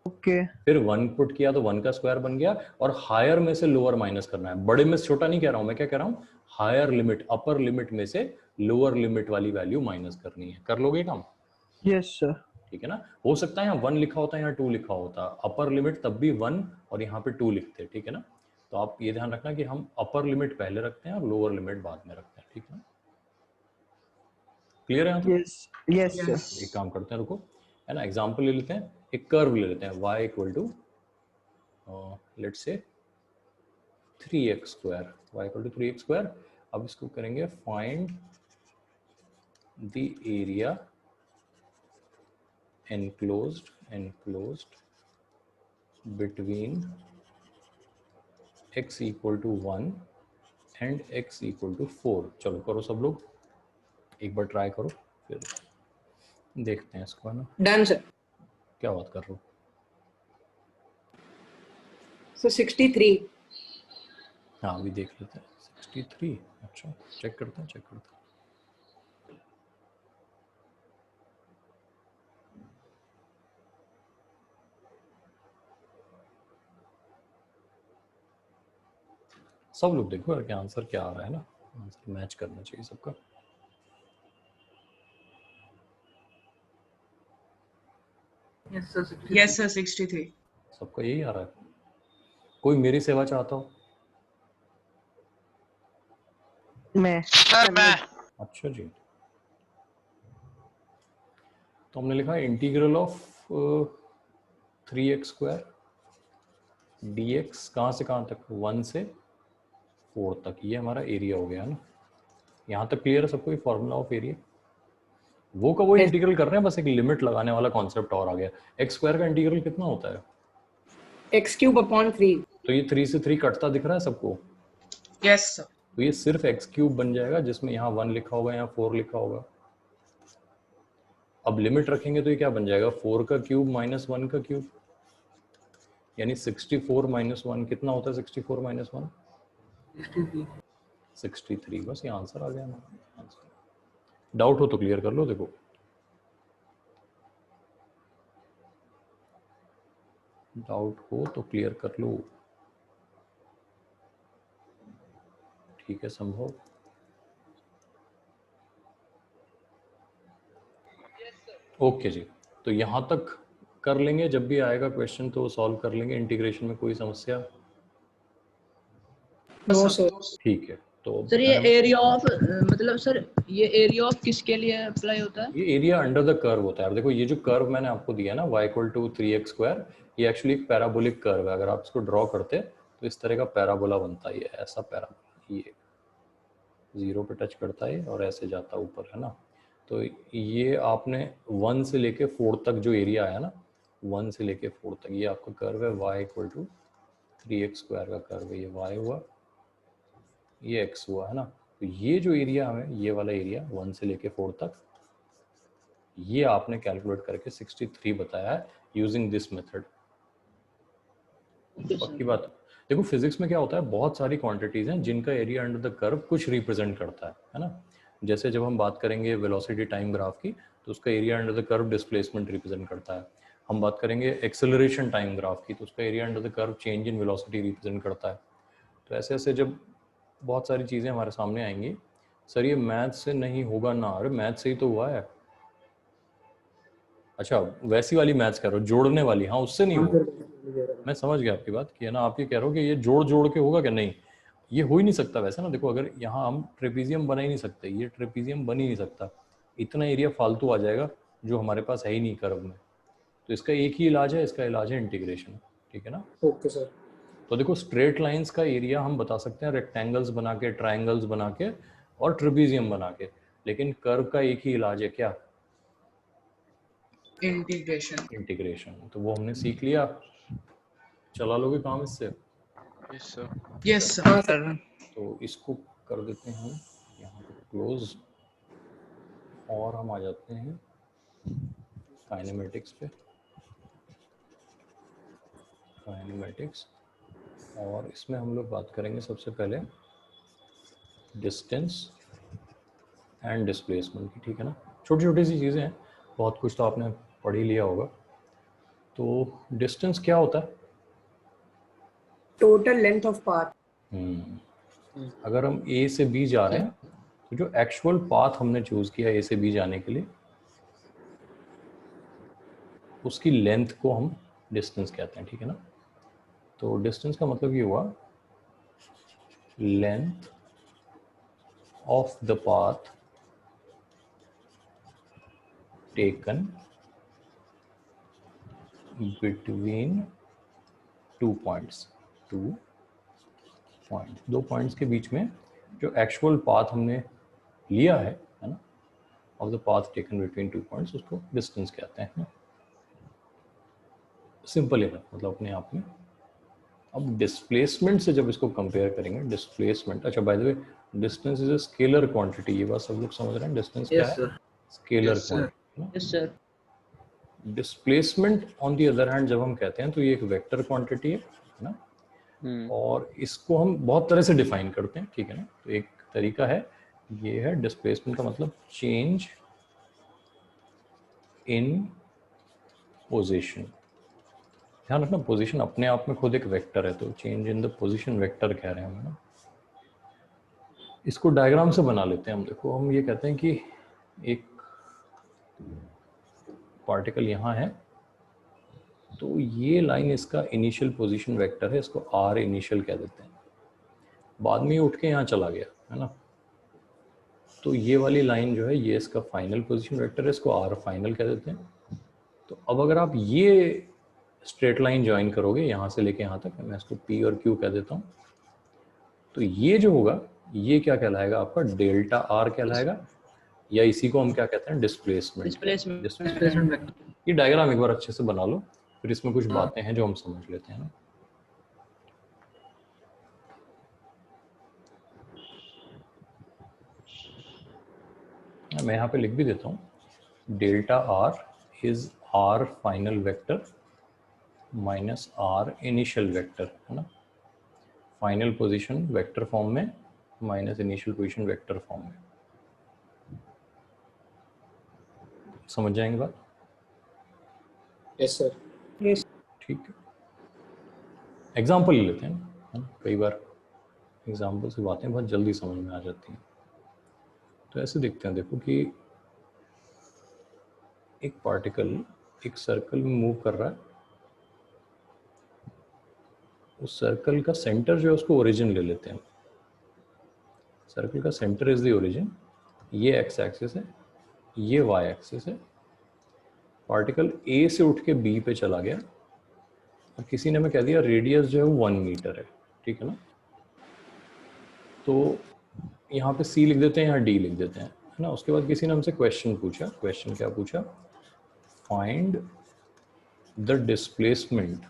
ओके फिर 1 पुट किया तो 1 का स्क्वायर बन गया, और हायर में से लोअर माइनस करना है। बड़े में से छोटा नहीं कह रहा हूं मैं, क्या कह रहा हूं, हायर लिमिट, अपर लिमिट में से लोअर लिमिट वाली वैल्यू माइनस करनी है। कर लोगे काम? Yes sir. ठीक है ना। हो सकता है यहाँ 1 लिखा होता है, यहाँ 2 लिखा होता, अपर लिमिट तब भी 1 और यहाँ पे 2 लिखते हैं। ठीक है ना। तो आप ये ध्यान रखना कि हम अपर लिमिट पहले रखते हैं और लोअर लिमिट बाद में रखते हैं। ठीक है ना, क्लियर है यहाँ तक? Yes yes sir. एक काम करते हैं, रुको, है ना, एग्जाम्पल ले लेते हैं, एक कर्व ले लेते हैं, y equal to let's say 3x square, y equal to 3x square. अब इसको करेंगे find the area enclosed between x equal to 1 and x equal to 4। चलो करो सब लोग, एक बार ट्राई करो, फिर देखते हैं इसको, है ना। Done sir. क्या बात कर रहे हो? सो 63। हाँ अभी देख लेते हैं, 63। अच्छा चेक करते हैं, सब लोग देखो यार क्या आंसर क्या आ रहा है ना, आंसर मैच करना चाहिए सबका। Yes sir 63। सबका यही आ रहा है। कोई मेरी सेवा चाहता हो? मैं सर मैं अच्छा जी, तो हमने लिखा integral of 3x square dx कहाँ से कहाँ तक, 1 से 4 तक, ये हमारा एरिया हो गया ना। यहाँ तक क्लियर है सबको, ये फॉर्मूला ऑफ एरिया, वो का वो इंटीग्रल कर रहे हैं, बस एक लिमिट लगाने वाला कॉन्सेप्ट और आ गया। एक्स स्क्वायर का इंटीग्रल कितना होता है? x cube upon 3। तो ये 3 से 3 कटता दिख रहा है सबको, यस सर। तो ये सिर्फ एक्स क्यूब बन जाएगा, जिसमें यहाँ 1 लिखा होगा, यहाँ 4 लिखा होगा। अब लिमिट रखेंगे तो ये क्या बन जाएगा, 4 का क्यूब माइनस 1 का क्यूब, यानी 64 माइनस 1 कितना होता है, 64 माइनस 1 63। बस ये आंसर आ गया हमारा। डाउट हो तो क्लियर कर लो, देखो डाउट हो तो क्लियर कर लो, ठीक है संभव। ओके जी, तो यहाँ तक कर लेंगे, जब भी आएगा क्वेश्चन तो सॉल्व कर लेंगे। इंटीग्रेशन में कोई समस्या? No sir. ठीक है, तो सर ये एरिया ऑफ मतलब सर ये एरिया ऑफ किसके लिए अप्लाई होता है? ये एरिया अंडर द कर्व होता है। देखो ये जो कर्व मैंने आपको दिया ना, y equal to 3x square, ये एक्चुअली एक पैराबोलिक कर्व है। अगर आप इसको ड्रॉ करते तो इस तरह का पैराबोला बनता है, ये ऐसा पैराबोला, ये 0 पे टच करता है और ऐसे जाता है ऊपर, है ना। तो ये आपने 1 से लेके 4 तक जो एरिया आया ना, 1 से लेके 4 तक, ये आपका कर्व है y equal to 3x square का कर्व है। ये y हुआ, ये x हुआ, है ना। तो ये जो एरिया है, ये वाला एरिया 1 से लेके 4 तक, ये आपने कैलकुलेट करके 63 बताया है यूजिंग दिस मेथड। पक्की बात। देखो फिजिक्स में क्या होता है, बहुत सारी क्वांटिटीज हैं जिनका एरिया अंडर द कर्व कुछ रिप्रेजेंट करता है ना। जैसे जब हम बात करेंगे वेलोसिटी टाइम ग्राफ की, तो उसका area under the curve displacement represent करता है। हम बात करेंगे एक्सेलरेशन टाइम ग्राफ की, तो उसका area under the curve change in velocity represent करता है। तो ऐसे ऐसे जब बहुत सारी चीज़ें हमारे सामने आएंगी, सर ये मैथ से नहीं होगा ना, अरे मैथ से ही तो हुआ है। अच्छा वैसी वाली मैथ्स कह रहे हो, जोड़ने वाली, हाँ उससे नहीं होगा। मैं समझ गया आपकी बात, कि है ना, आप ये कह रहे हो कि ये जोड़ जोड़ के होगा क्या, नहीं ये हो ही नहीं सकता वैसे ना। देखो अगर यहाँ हम ट्रेपीजियम बना ही नहीं सकते, ये ट्रेपीजियम बन ही नहीं सकता, इतना एरिया फालतू आ जाएगा जो हमारे पास है ही नहीं कर्व में। तो इसका एक ही इलाज है, इसका इलाज है इंटीग्रेशन, ठीक है ना। Okay sir. तो देखो स्ट्रेट लाइंस का एरिया हम बता सकते हैं रेक्टेंगल्स बना के, ट्राइंगल्स बना के और ट्रेपीजियम बना के, लेकिन कर्व का एक ही इलाज है, क्या, इंटीग्रेशन। इंटीग्रेशन। तो वो हमने सीख लिया, चला लोगे काम इससे। Yes sir. Yes sir. तो इसको कर देते हैं यहाँ पे क्लोज, और हम आ जाते हैं काइनेमेटिक्स पे, काइनेमेटिक्स। और इसमें हम लोग बात करेंगे सबसे पहले डिस्टेंस एंड डिस्प्लेसमेंट की, ठीक है ना। छोटी छोटी सी चीज़ें हैं, बहुत कुछ तो आपने पढ़ ही लिया होगा। तो डिस्टेंस क्या होता है? Total length of path. अगर हम ए से बी जा रहे हैं तो जो एक्चुअल पाथ हमने चूज किया ए से बी जाने के लिए, उसकी लेंथ को हम डिस्टेंस कहते हैं, ठीक है ना। तो डिस्टेंस का मतलब ये हुआ length of the path taken between two points, दो पॉइंट्स के बीच में जो एक्चुअल पाथ हमने लिया है ना, of the path taken between two points, उसको डिस्टेंस कहते हैं ना। सिंपल है, मतलब अपने आप में। अब डिस्प्लेसमेंट से जब इसको कंपेयर करेंगे, डिस्प्लेसमेंट, अच्छा by the way distance is a scalar quantity, ये बात सब लोग समझ रहे हैं। डिस्टेंस क्या है? Scalar quantity. Yes sir. Displacement on the other hand जब हम कहते हैं तो ये एक वेक्टर क्वांटिटी है ना, और इसको हम बहुत तरह से डिफाइन करते हैं, ठीक है ना। तो एक तरीका है, ये है डिस्प्लेसमेंट का मतलब चेंज इन पोजीशन। ध्यान रखना, पोजीशन अपने आप में खुद एक वेक्टर है, तो change in the position vector कह रहे हैं हम ना। इसको डायग्राम से बना लेते हैं हम। देखो, हम ये कहते हैं कि एक पार्टिकल यहाँ है, तो ये लाइन इसका इनिशियल पोजीशन वेक्टर है, इसको आर इनिशियल कह देते हैं। बाद में ये उठ के यहाँ चला गया है ना, तो ये वाली लाइन जो है ये इसका फाइनल पोजीशन वेक्टर है, इसको आर फाइनल कह देते हैं। तो अब अगर आप ये स्ट्रेट लाइन ज्वाइन करोगे यहाँ से लेके यहाँ तक, मैं इसको पी और क्यू कह देता हूँ, तो ये जो होगा ये क्या कहलाएगा आपका? डेल्टा आर कहलाएगा, या इसी को हम क्या कहते हैं? डिस्प्लेसमेंट। ये डायग्राम एक बार अच्छे से बना लो, फिर इसमें कुछ बातें हैं जो हम समझ लेते हैं ना। मैं यहाँ पे लिख भी देता हूँ, delta r is r final vector minus r initial vector, है ना। फाइनल पोजीशन वेक्टर फॉर्म में minus initial position vector form में। समझ जाएंगे बात? Yes sir. ठीक है, एग्जाम्पल ले लेते हैं ना, कई बार एग्जाम्पल से बातें बहुत जल्दी समझ में आ जाती हैं। तो ऐसे देखते हैं, देखो कि एक पार्टिकल एक सर्कल में मूव कर रहा है, उस सर्कल का सेंटर जो है उसको ओरिजिन ले लेते हैं। सर्कल का सेंटर इज द ओरिजिन, ये एक्स एक्सिस है, ये वाई एक्सिस है। पार्टिकल ए से उठ के बी पे चला गया और किसी ने हमें कह दिया रेडियस जो है वो 1 मीटर है, ठीक है ना। तो यहाँ पे सी लिख देते हैं, यहाँ डी लिख देते हैं, है ना। उसके बाद किसी ने हमसे क्वेश्चन पूछा, क्वेश्चन क्या पूछा? Find the displacement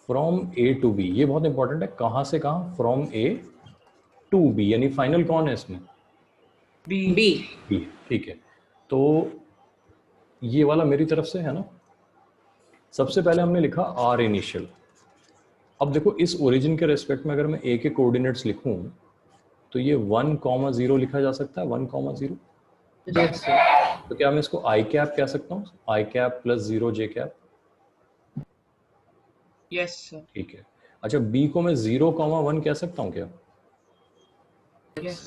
from A to B. ये बहुत इंपॉर्टेंट है, कहाँ से कहाँ? फ्रॉम ए टू बी, यानी फाइनल कौन है इसमें? बी। ठीक है, तो ये वाला मेरी तरफ से है ना। सबसे पहले हमने लिखा आर इनिशियल। अब देखो, इस ओरिजिन के रेस्पेक्ट में अगर मैं ए के कोऑर्डिनेट्स लिखूं तो ये 1,0 लिखा जा सकता है, 1,0। तो क्या मैं इसको आई कैप कह सकता हूँ? आई कैप प्लस 0 जे कैप। Yes sir. ठीक है, अच्छा बी को मैं 0,1 कह सकता हूँ क्या? Yes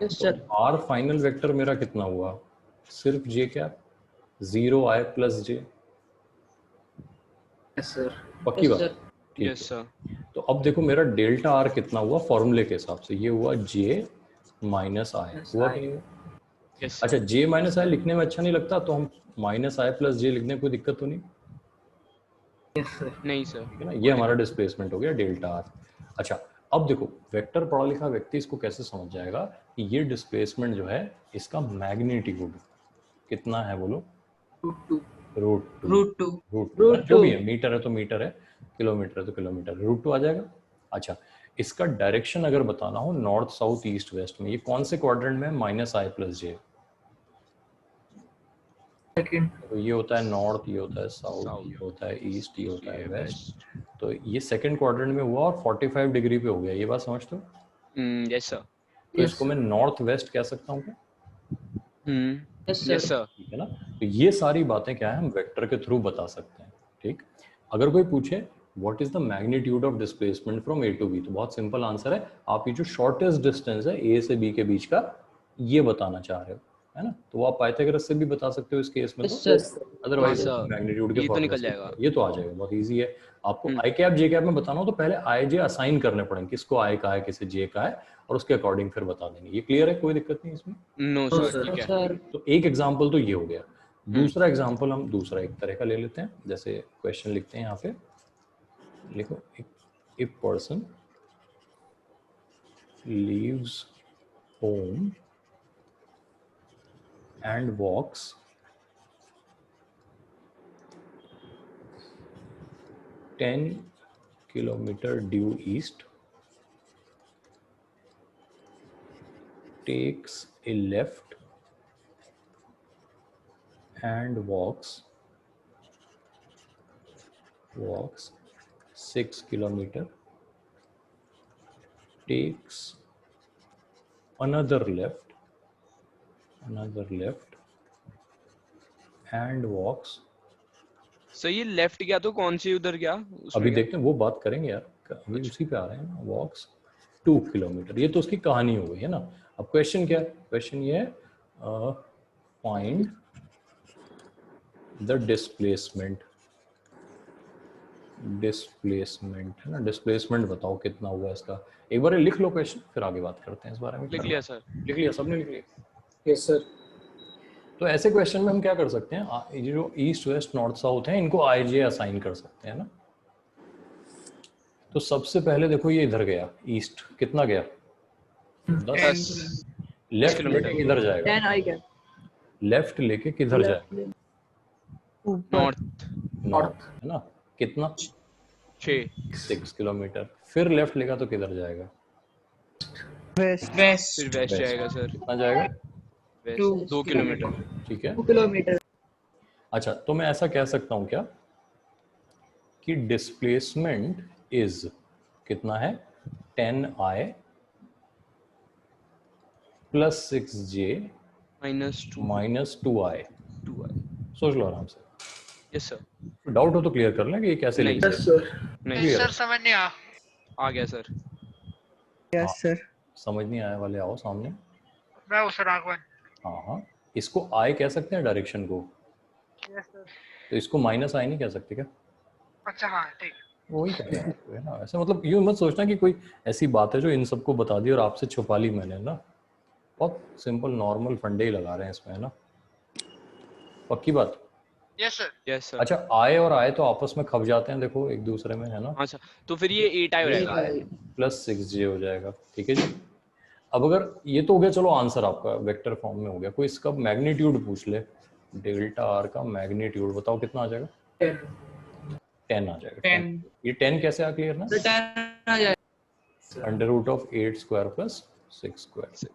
sir. R final vector मेरा कितना हुआ? सिर्फ जे कैप, 0i प्लस जे। पक्की बात? ठीक यस है। सर। तो अब देखो मेरा डेल्टा आर कितना हुआ फॉर्मूले के हिसाब से? ये हुआ जे माइनस आई, हुआ कि नहीं हुआ? यस अच्छा, जे माइनस आई लिखने में अच्छा नहीं लगता, तो हम माइनस आई प्लस जे लिखने में कोई दिक्कत तो नहीं? नहीं सर। ठीक है ना, ये हमारा डिस्प्लेसमेंट हो गया डेल्टा आर। अच्छा, अब देखो वेक्टर पढ़ा लिखा व्यक्ति इसको कैसे समझ जाएगा कि ये डिस्प्लेसमेंट जो है इसका मैग्नीट्यूड कितना है? बोलो। रूट टू, जो भी है, मीटर है तो मीटर है, किलोमीटर है तो किलोमीटर, √2 आ जाएगा। अच्छा, इसका डायरेक्शन अगर बताना हो नॉर्थ साउथ ईस्ट वेस्ट में, ये कौन से क्वाड्रेंट में? माइनस आई प्लस जे। सेकंड। तो ये होता है नॉर्थ, ये होता है साउथ, ये होता है ईस्ट, ये होता है वेस्ट। तो ये सेकंड क्वाड्रेंट में हुआ और 45 डिग्री पे हो गया, ये बात समझते हो? Yes sir. तो इसको मैं नॉर्थ वेस्ट कह सकता हूँ क्या? Yes yes sir. ठीक है ना। तो ये सारी बातें क्या है, हम वेक्टर के थ्रू बता सकते हैं। ठीक, अगर कोई पूछे what is the magnitude of displacement from A to B, तो बहुत सिंपल आंसर है, आप ये जो शॉर्टेस्ट डिस्टेंस है ए से बी के बीच का, ये बताना चाह रहे हो, है ना। तो वो आप पाइथागोरस से भी बता सकते हो इस केस में, तो अदरवाइज हाँ, मैग्नीट्यूड के ये तो फॉर्मूले निकल से जाएगा। ये तो आ जाएगा, बहुत इजी है। आपको आई कैप जे कैप में बताना हो तो पहले आई जे असाइन करने पड़ेंगे, किसको आई का है किसे जे का है, और उसके अकॉर्डिंग फिर बता देंगे। ये क्लियर है, कोई दिक्कत नहीं इसमें? नो सर, ठीक है। सर तो एक एग्जाम्पल तो ये हो गया। दूसरा एग्जाम्पल हम दूसरा एक तरह का ले लेते हैं, जैसे क्वेश्चन लिखते हैं यहाँ पे, लिखो if person leaves home and walks 10 kilometer due east, takes a left and walks 6 kilometer, takes another left and walks। Sir ये लेफ्ट गया तो कौन सी उधर गया? अभी देखते हैं, वो बात करेंगे यार, अभी उसी पे आ रहे हैं ना। वॉक्स 2 किलोमीटर, ये तो उसकी कहानी हो गई है ना। अब क्वेश्चन क्या है? क्वेश्चन ये है फाइंड द डिस्प्लेसमेंट है ना। डिस्प्लेसमेंट बताओ कितना हुआ इसका। एक बार लिख लो क्वेश्चन, फिर आगे बात करते हैं इस बारे में। लिख लिया सर। लिख लिया, सबने लिख लिया? Yes sir. तो ऐसे क्वेश्चन में हम क्या कर सकते हैं, ये जो ईस्ट वेस्ट नॉर्थ साउथ है, इनको आई जे असाइन कर सकते हैं ना। तो सबसे पहले देखो, ये इधर गया ईस्ट, कितना गया? 10। लेफ्ट लेके किधर जाएगा? 10 आई कैप लेफ्ट लेके किधर जाएगा? नॉर्थ है ना। कितना? 6 किलोमीटर। फिर लेफ्ट लेगा तो किधर जाएगा? वेस्ट फिर वेस्ट जाएगा सर। कितना जाएगा? West 2 kilometre. ठीक है। 2 किलोमीटर। अच्छा, तो मैं ऐसा कह सकता हूं क्या कि डिस्प्लेसमेंट इज कितना है? 10i plus 6j minus 2i। सोच लो आराम से। Yes sir. डाउट हो तो क्लियर कर लें कि ये कैसे नहीं लिखते हैं। सर। नहीं Clear सर है। समझ नहीं आया। आ गया सर। Yes sir. समझ नहीं आया वाले आओ सामने। मैं उस राघवन। हाँ हाँ, इसको आई कह सकते हैं डायरेक्शन को, यस सर। तो इसको माइनस आई नहीं कह सकते क्या? अच्छा हाँ ठीक। वही कह रहे हैं है ना। ऐसे मतलब यूं मत सोचना कि कोई ऐसी बात है जो इन सबको बता दी और आपसे छुपा ली मैंने ना। बहुत सिंपल नॉर्मल फंडे ही लगा रहे हैं इसमें, है ना। पक्की बात। Yes sir. Yes sir. अच्छा, आए और आए तो आपस में खप जाते हैं, देखो एक दूसरे में, है ना। हाँ सर, तो फिर ये 8i हो जाएगा। प्लस 6j हो जाएगा। ठीक है जी। अब अगर ये तो हो गया, चलो आंसर आपका वेक्टर फॉर्म में हो गया। कोई इसका मैग्नीट्यूड पूछ ले, डेल्टा आर का मैग्नीट्यूड बताओ कितना आ जाएगा? 10 आ जाएगा। 10 ये 10 कैसे आ क्लियर ना? 10 आ जाएगा। Under root of 8 square plus 6 square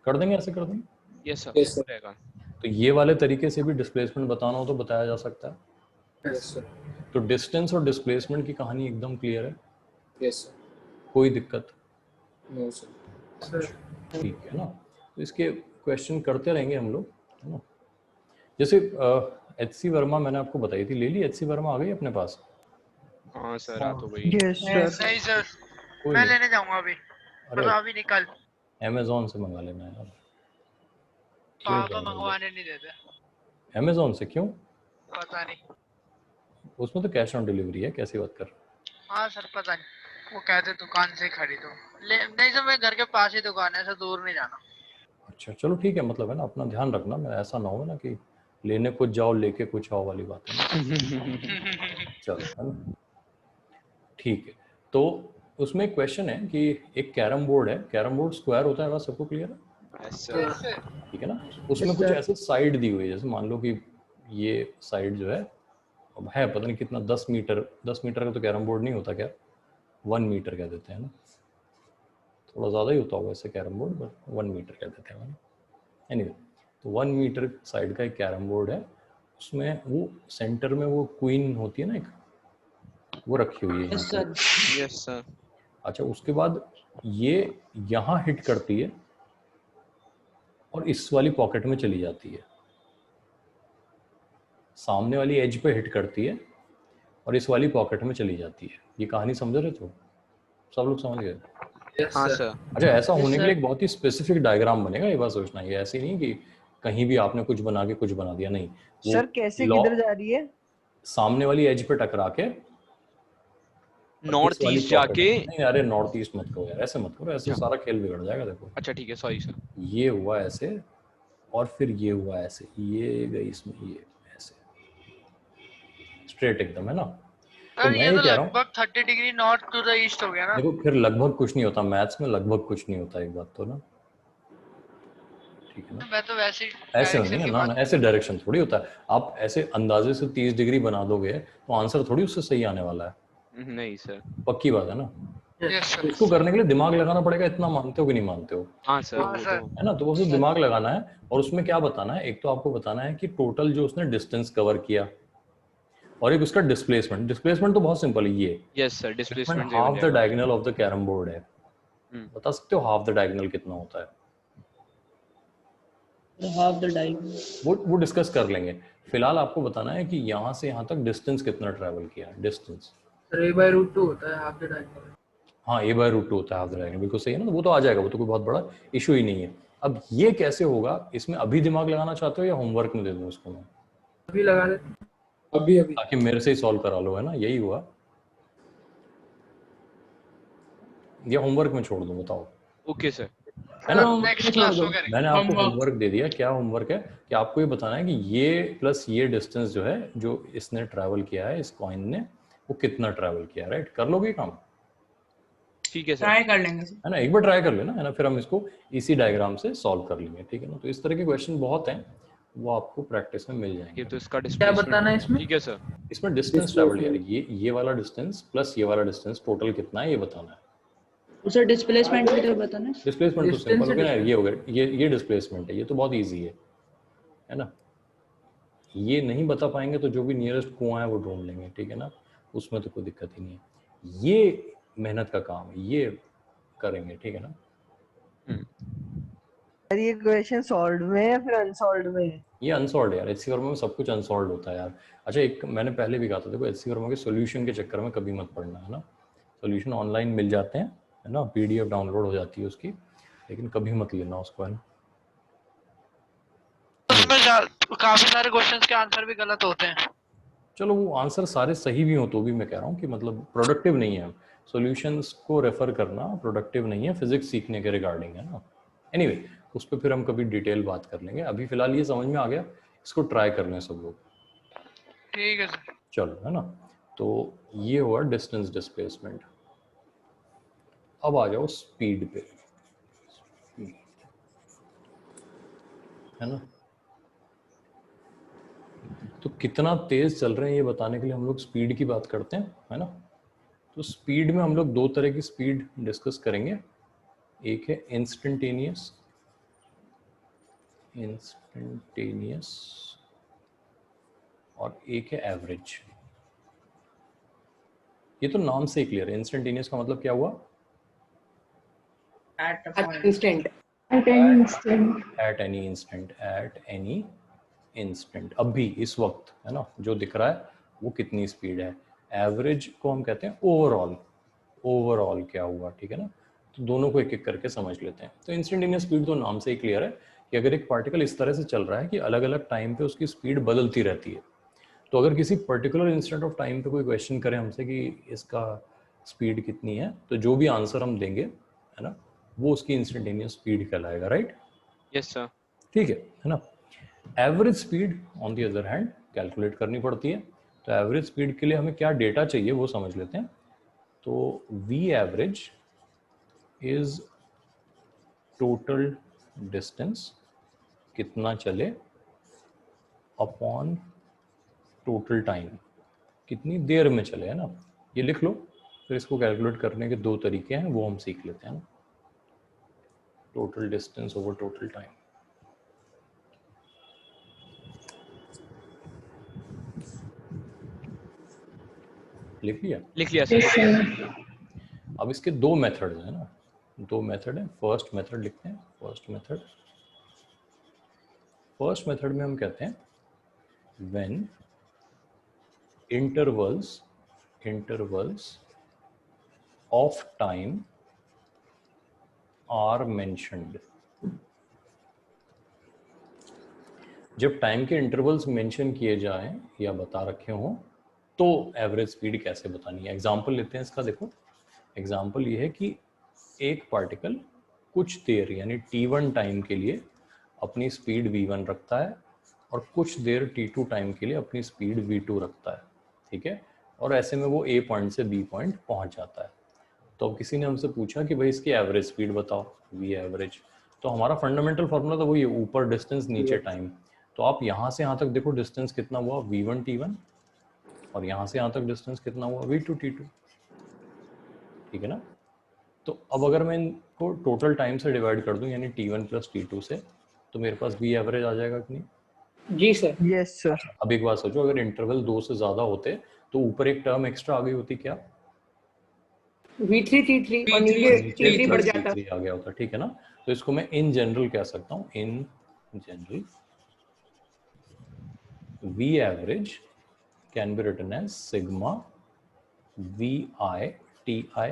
कर देंगे, ऐसे कर देंगे। Yes Yes, sir sir. रहेगा। तो ये वाले तरीके से भी डिस्प्लेसमेंट बताना हो तो बताया जा सकता है। Yes sir. तो डिस्टेंस और डिस्प्लेसमेंट की कहानी एकदम क्लियर है, यस सर। कोई दिक्कत? No sir. ठीक है ना। तो इसके क्वेश्चन करते रहेंगे हम लोग, है ना। जैसे एचसी वर्मा मैंने आपको बताई थी, ले ली एचसी वर्मा आ गई अपने पास? हाँ सर, आ तो गई। Yes sir. नहीं सर, कोई मैं नहीं। लेने जाऊंगा अभी। अरे मतलब अभी निकल। अमेजोन से मंगा लेना है यार। पापा मंगवाने नहीं देते। अमेजोन से क्यों? पता नहीं। उसमें तो कैश ऑन डिलीवरी है, कैसी बात कर। हाँ सर पता नहीं, वो कहते दुकान से खरीदो। नहीं सर, मेरे घर के पास ही दुकान है, ऐसा दूर नहीं जाना। अच्छा चलो ठीक है, मतलब है ना, अपना ध्यान रखना, मैं ऐसा ना हो ना कि लेने कुछ जाओ लेके कुछ आओ वाली बात है ना। चलो, है ना। ठीक है। तो उसमें एक क्वेश्चन है कि एक कैरम बोर्ड है, कैरम बोर्ड स्क्वायर होता है, बस सबको क्लियर है? Yes sir. ठीक है ना। उसमें कुछ ऐसे साइड दी हुई है, जैसे मान लो कि ये साइड जो है, अब है पता नहीं कितना, 10 मीटर का तो कैरम बोर्ड नहीं होता क्या, 1 मीटर कह देते हैं ना, थोड़ा ज़्यादा ही होता होगा ऐसे कैरम बोर्ड, बट 1 मीटर कह देते हैं। एनीवे, तो 1 मीटर साइड का एक कैरम बोर्ड है, उसमें वो सेंटर में वो क्वीन होती है ना एक, वो रखी हुई है यहाँ यस पे। सर। Yes sir. अच्छा, उसके बाद ये यहाँ हिट करती है और इस वाली पॉकेट में चली जाती है, सामने वाली एज पे हिट करती है और इस वाली पॉकेट में चली जाती है। ये कहानी समझ रहे तो सब लोग समझ गए? Yes, हाँ sir. सर। अच्छा, ऐसा Yes, होने के sir. लिए एक बहुत ही स्पेसिफिक डायग्राम बनेगा, ये बात सोचना। ये ऐसे नहीं कि कहीं भी आपने कुछ बना के कुछ बना दिया, नहीं। वो सर कैसे law किधर जा रही है? सामने वाली एज पे टकरा के और नॉर्थ इस वाली ईस्ट pocket जाके। में- नहीं अरे नॉर्थ ईस्ट मत करो यार, ऐसे मत करो, ऐसे अच्छा। सारा खेल बिगड़ जाएगा। देखो अच्छा ठीक है, सॉरी सर। ये हुआ ऐसे और फिर ये हुआ ऐसे, ये गई इसमें, ये ऐसे स्ट्रेट एकदम, है ना। तो सर मैं ये ये तो कह रहा हूँ, लगभग 30 degree north to the east हो गया ना। देखो फिर लगभग कुछ नहीं होता मैथ्स में, लगभग कुछ नहीं होता, एक बात तो ना, ठीक है ना। मैं तो वैसे ही ऐसे डायरेक्शन नहीं है की ना, बात ऐसे डायरेक्शन थोड़ी होता है। आप ऐसे अंदाजे से 30 डिग्री बना दोगे तो आंसर थोड़ी उससे सही आने वाला है, नहीं सर। पक्की बात है ना। यस तो सर। इसको करने के लिए दिमाग लगाना पड़ेगा, इतना मानते हो कि नहीं मानते हो? हाँ सर, हाँ वो सर। तो। है ना। तो वो सिर्फ दिमाग लगाना है और उसमें क्या बताना है, एक तो आपको बताना है कि टोटल जो उसने डिस्टेंस कवर किया और एक उसका डिस्प्लेसमेंट। डिस्प्लेसमेंट तो बहुत सिंपल है, ये yes sir, displacement half the diagonal of the carrom board है। बता सकते हो हाफ द डायगोनल कितना होता है? हाफ द डायगोनल वो डिस्कस कर लेंगे। फिलहाल आपको बताना है कि यहाँ से यहाँ तक डिस्टेंस कितना ट्रैवल किया, डिस्टेंस। सर a/√2 होता है हाफ द डायगोनल। हाँ, a/√2 होता है हाफ द डायगोनल, बिल्कुल सही है ना। वो तो आ जाएगा, वो तो कोई बहुत बड़ा इशू ही नहीं है। अब ये कैसे होगा, इसमें अभी दिमाग लगाना चाहते हो या होमवर्क में दे दूं इसको मैं? अभी लगा दे। अभी अभी ताकि मेरे से ही सॉल्व करा लो, है ना, यही हुआ। या होमवर्क में छोड़ दूं, बताओ? Okay sir. है ना। नेक्स्ट क्लास में करेंगे। मैंने आपको Homework. होमवर्क दे दिया। क्या होमवर्क है कि आपको ये बताना है कि ये प्लस ये डिस्टेंस जो है, जो इसने ट्रैवल किया है, इस कॉइन ने, वो कितना ट्रैवल किया, राइट? कर लोगे काम? ठीक है सर। ट्राई कर लेंगे सर। है ना, एक बार ट्राई कर लेना, है ना, फिर हम इसको इसी डायग्राम से सॉल्व कर लेंगे, ठीक है ना। तो इस तरह के क्वेश्चन बहुत हैं, वो आपको प्रैक्टिस में मिल ये जाएंगे। तो इसका क्या बताना है इसमें? ठीक है सर। इसमें डिस्टेंस ट्रैवल यार, ये वाला डिस्टेंस प्लस ये वाला डिस्टेंस टोटल कितना है, ये बताना है। उसे डिस्प्लेसमेंट भी तो बताना है। डिस्प्लेसमेंट तो Distance सिंपल हो गया है, ना, ये हो गया, ये डिस्प्लेसमेंट है, ये तो बहुत ईजी है ना। ये नहीं बता पाएंगे तो जो भी नियरेस्ट कुआं है वो ढूंढ लेंगे, ठीक है ना, उसमें तो कोई दिक्कत ही नहीं है। ये मेहनत का काम है, ये करेंगे, ठीक है ना। सर ये क्वेश्चन सॉल्व में है या फिर अनसॉल्व में है? ये अनसॉल्व यार, एचसी वर्मा में सब कुछ अनसॉल्व होता है यार। अच्छा, एक मैंने पहले भी कहा था, देखो एचसी वर्मा के सॉल्यूशन के चक्कर में कभी मत पड़ना, है ना। सॉल्यूशन ऑनलाइन मिल जाते हैं, है ना, पीडीएफ डाउनलोड हो जाती है उसकी, लेकिन कभी मत लेना उसको, है ना। उसमें काफी सारे क्वेश्चंस के आंसर भी गलत होते हैं। चलो वो आंसर सारे सही भी हो तो भी मैं कह रहा हूँ कि मतलब प्रोडक्टिव नहीं है, सॉल्यूशंस को रेफर करना प्रोडक्टिव नहीं है फिजिक्स सीखने के रिगार्डिंग, है ना। एनीवे, उस पर फिर हम कभी डिटेल बात कर लेंगे। अभी फिलहाल ये समझ में आ गया, इसको ट्राई कर लें सब लोग। ठीक है सर। चलो, है ना। तो ये हुआ डिस्टेंस डिस्प्लेसमेंट। अब आ जाओ स्पीड पे, है ना। तो कितना तेज चल रहे हैं ये बताने के लिए हम लोग स्पीड की बात करते हैं, है ना। तो स्पीड में हम लोग दो तरह की स्पीड डिस्कस करेंगे। एक है इंस्टेंटेनियस और एक है एवरेज। ये तो नाम से ही क्लियर है। इंस्टेंटेनियस का मतलब क्या हुआ? At a At point. instant. At any instant. At any instant, at any instant, अभी इस वक्त, है ना, जो दिख रहा है वो कितनी स्पीड है। एवरेज को हम कहते हैं ओवरऑल, ओवरऑल क्या हुआ, ठीक है ना। तो दोनों को एक एक करके समझ लेते हैं। तो इंस्टेंटेनियस स्पीड तो नाम से ही क्लियर है कि अगर एक पार्टिकल इस तरह से चल रहा है कि अलग अलग टाइम पे उसकी स्पीड बदलती रहती है, तो अगर किसी पर्टिकुलर इंस्टेंट ऑफ टाइम पे कोई क्वेश्चन करे हमसे कि इसका स्पीड कितनी है, तो जो भी आंसर हम देंगे, है ना, वो उसकी इंस्टेंटेनियस स्पीड कहलाएगा, राइट। Yes sir. ठीक है ना। Average speed on the other hand calculate करनी पड़ती है। तो एवरेज स्पीड के लिए हमें क्या डेटा चाहिए वो समझ लेते हैं। तो v average is total distance, कितना चले, अपॉन टोटल टाइम, कितनी देर में चले, है ना। ये लिख लो, फिर इसको कैलकुलेट करने के दो तरीके हैं, वो हम सीख लेते हैं ना। Total distance over total time. लिख लिया? लिख लिया Yes, सर। sir. अब इसके दो मेथड है ना, दो मेथड है। फर्स्ट मेथड लिखते हैं, फर्स्ट मेथड में हम कहते हैं when intervals of time are mentioned. जब टाइम के इंटरवल्स मेंशन किए जाएं या बता रखे हों तो एवरेज स्पीड कैसे बतानी है। एग्जांपल लेते हैं इसका। देखो एग्जांपल ये है कि एक पार्टिकल कुछ देर यानी t1 टाइम के लिए अपनी स्पीड v1 रखता है और कुछ देर t2 टाइम के लिए अपनी स्पीड v2 रखता है, ठीक है। और ऐसे में वो a पॉइंट से b पॉइंट पहुंच जाता है। तो अब किसी ने हमसे पूछा कि भाई इसकी एवरेज स्पीड बताओ, v एवरेज। तो हमारा फंडामेंटल फार्मूला तो वही है, ऊपर डिस्टेंस नीचे टाइम। तो आप यहाँ से यहाँ तक देखो डिस्टेंस कितना हुआ v1 t1 और यहाँ से यहाँ तक डिस्टेंस कितना हुआ v2 t2, ठीक है ना। तो अब अगर मैं इनको टोटल टाइम से डिवाइड कर दूं यानी t1 प्लस t2 से, तो मेरे पास v एवरेज आ जाएगा कि नहीं? जी सर। Yes sir. अब एक बात सोचो, अगर इंटरवल 2 से ज्यादा होते तो ऊपर एक टर्म एक्स्ट्रा आ गई होती, क्या? V3 T3 और नीचे T3 बढ़ जाता। T3 आ गया होता, ठीक है ना। तो इसको मैं इन जनरल कह सकता हूँ, in general v average can be written as sigma vi ti I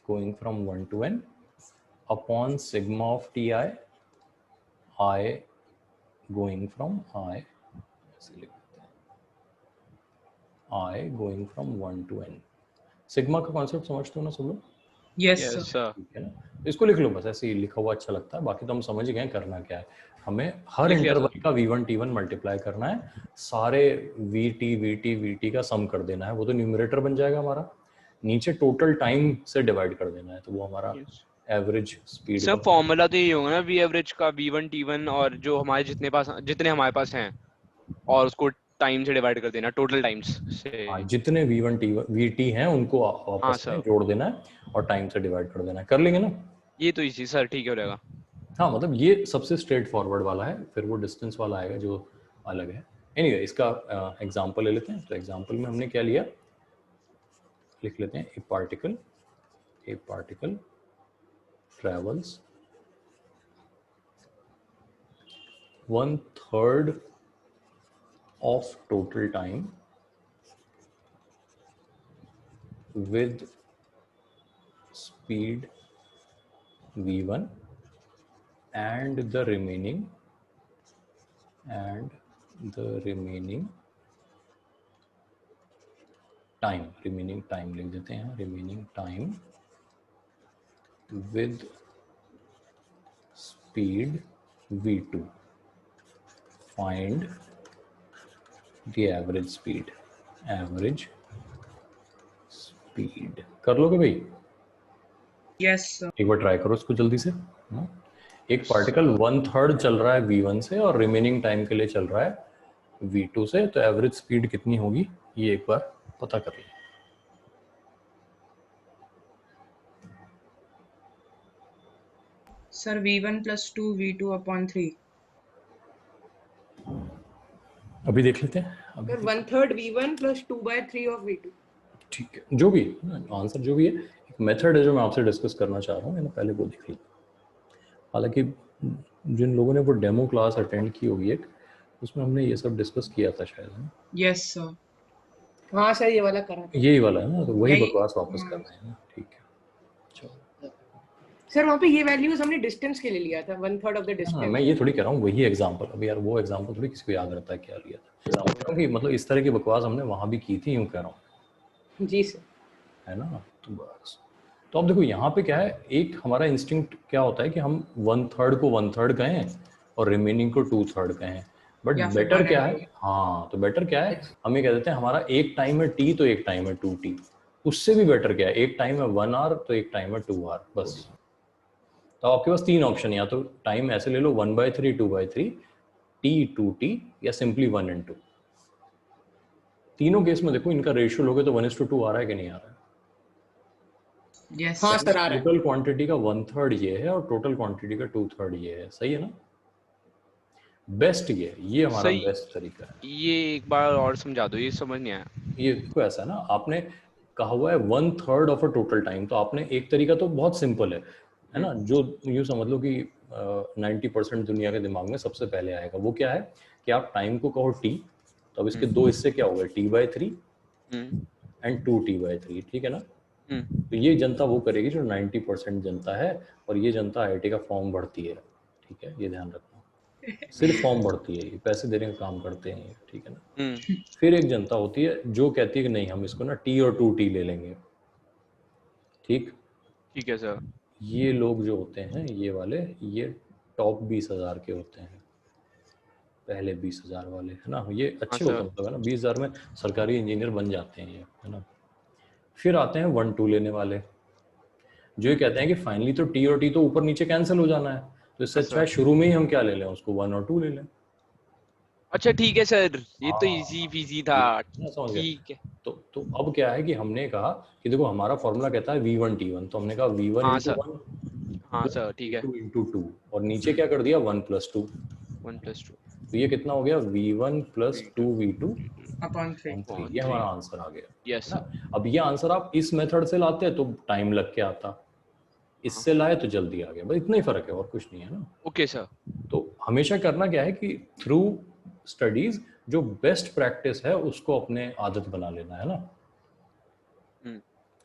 going from 1 to n upon sigma of ti I going from I going from 1 to n। Sigma का concept समझते हो ना सब लोग? Yes, yes sir. Sir. ठीक है ना। इसको लिख लो बस, ऐसे ही लिखा हुआ अच्छा लगता है, बाकी तो हम समझ गए करना क्या है। हमें हर लिख लिया इंटरवल का v1 t1 मल्टीप्लाई करना है, सारे vt का सम कर देना है, वो तो न्यूमरेटर बन जाएगा हमारा। नीचे टोटल टाइम से डिवाइड कर देना है, तो वो हमारा एवरेज स्पीड। सर फॉर्मूला तो यही होगा ना वी एवरेज का, v1 t1 और जो हमारे जितने हमारे पास हैं और उसको टाइम से डिवाइड कर देना, टोटल टाइम्स से। हाँ, जितने v1 t1 vt हैं उनको आपस में जोड़ देना है और टाइम से डिवाइड कर देना है। कर लेंगे ना? ये तो इजी सर, ठीक है रहेगा। हाँ, मतलब ये सबसे स्ट्रेट फॉरवर्ड वाला है, फिर वो डिस्टेंस वाला आएगा जो अलग है। एनीवे इसका एग्जांपल ले लेते हैं। तो एग्जांपल में हमने क्या लिया, लिख लेते हैं। ए particle travels 1/3 of total time with speed v1 and the remaining time लिख देते हैं, remaining time with speed v2, find the average speed। कर लोगे भाई? Yes, sir. एक बार ट्राई करो इसको जल्दी से। एक पार्टिकल 1/3 चल रहा है v1 से और रिमेनिंग टाइम के लिए चल रहा है v2 से, तो एवरेज स्पीड कितनी होगी ये एक बार पता कर लें। Sir, V1 plus 2 V2 upon 3. अभी देख लेते हैं। अभी sir 1/3 V1 plus 2/3 of V2। ठीक है, जो भी आंसर जो भी है, एक मेथड है जो मैं आपसे डिस्कस करना चाह रहा हूँ, मैंने पहले वो देख लिया। हालांकि जिन लोगों ने वो डेमो क्लास अटेंड की होगी एक, उसमें हमने ये सब डिस्कस किया था शायद, है ना? Yes, sir. हाँ सर ये वाला करा था। यही वाला है ना, तो वही यही- बकवास वापस कर रहे हैं ना। ठीक है, चलो। सर वहाँ पे ये वैल्यूज हमने डिस्टेंस के लिए लिया था, 1/3 ऑफ द हाँ, डिस्टेंस। मैं ये थोड़ी कह रहा हूँ वही एग्जांपल। अभी यार वो एग्जांपल थोड़ी किसी को याद रहता है क्या लिया था, क्योंकि मतलब इस तरह की बकवास हमने वहाँ भी की थी, यूँ कह रहा हूँ, जी सर। है ना। तो बस, तो अब देखो यहाँ पे क्या है, एक हमारा इंस्टिंक्ट क्या होता है कि हम 1/3 को 1/3 कहें और रिमेनिंग को 2/3 कहें, बट या फिर बेटर क्या 1/2। है, हाँ तो बेटर क्या है, हम ये कह देते हैं हमारा एक टाइम है t तो एक टाइम है 2t। उससे भी बेटर क्या है, एक टाइम है 1 आवर तो एक टाइम है 2 आवर, बस। तो आपके पास तीन ऑप्शन, या तो टाइम ऐसे ले लो 1/3 2/3 t 2t या सिंपली 1 and 2। तीनों केस में देखो इनका रेशियो लोगे तो 1:2 आ रहा है कि नहीं आ रहा है? Yes, हाँ sir. सर आ रहा है। टोटल क्वांटिटी का 1/3 ये है और टोटल क्वांटिटी का 2/3 ये है, सही है ना। बेस्ट ये हमारा सही। बेस्ट तरीका है। ये एक बार और समझा दो, ये समझ नहीं आया। ये देखो ऐसा है ना, आपने कहा हुआ है 1/3 ऑफ अ टोटल टाइम, तो आपने एक तरीका तो बहुत सिंपल है ना, जो यूँ समझ लो कि 90% दुनिया के दिमाग में सबसे पहले आएगा। वो क्या है कि आप टाइम को कहो t, तो अब इसके दो हिस्से क्या हो गए, t/3 एंड 2t/3, ठीक है ना। तो ये जनता वो करेगी जो 90% जनता है, और ये जनता IIT का फॉर्म भरती है, ठीक है, ये ध्यान रखना। सिर्फ फॉर्म भरती है, ये पैसे देने का काम करते हैं ये, ठीक है ना। फिर एक जनता होती है जो कहती है कि नहीं, हम इसको ना t और 2t ले लेंगे, ठीक ठीक है सर। ये लोग जो होते हैं ये वाले, ये टॉप 20,000 के होते हैं, पहले 20,000 वाले, है ना। ये अच्छे होते हैं, मतलब है ना, 20,000 में सरकारी इंजीनियर बन जाते हैं ये, है ना। फिर आते हैं 1-2 लेने वाले, जो ये कहते हैं कि फाइनली तो t और t तो ऊपर नीचे कैंसिल हो जाना है, तो इससे अच्छा है शुरू में ही हम क्या ले लें, उसको 1 और 2 ले लें। अच्छा ठीक है सर, ये तो इजी पीजी था। ठीक है। तो अब क्या है कि हमने कहा कि देखो हमारा फॉर्मूला कहता है V1T1, तो हमने कहा V1 हाँ into सर। 1 हाँ सर ठीक है। V2 into 2, और नीचे क्या कर दिया 1+2, 1+2, तो ये कितना हो गया V1 + 2V2 अपॉन 3। ये हमारा आंसर आ गया। Yes sir. अब ये आंसर आप इस मेथड से लाते तो टाइम लग के आता, इससे लाए तो जल्दी आ गया, बस इतना ही फर्क है और कुछ नहीं है ना। Okay sir. तो हमेशा करना क्या है कि थ्रू स्टडीज जो बेस्ट प्रैक्टिस है उसको अपने आदत बना लेना, है ना,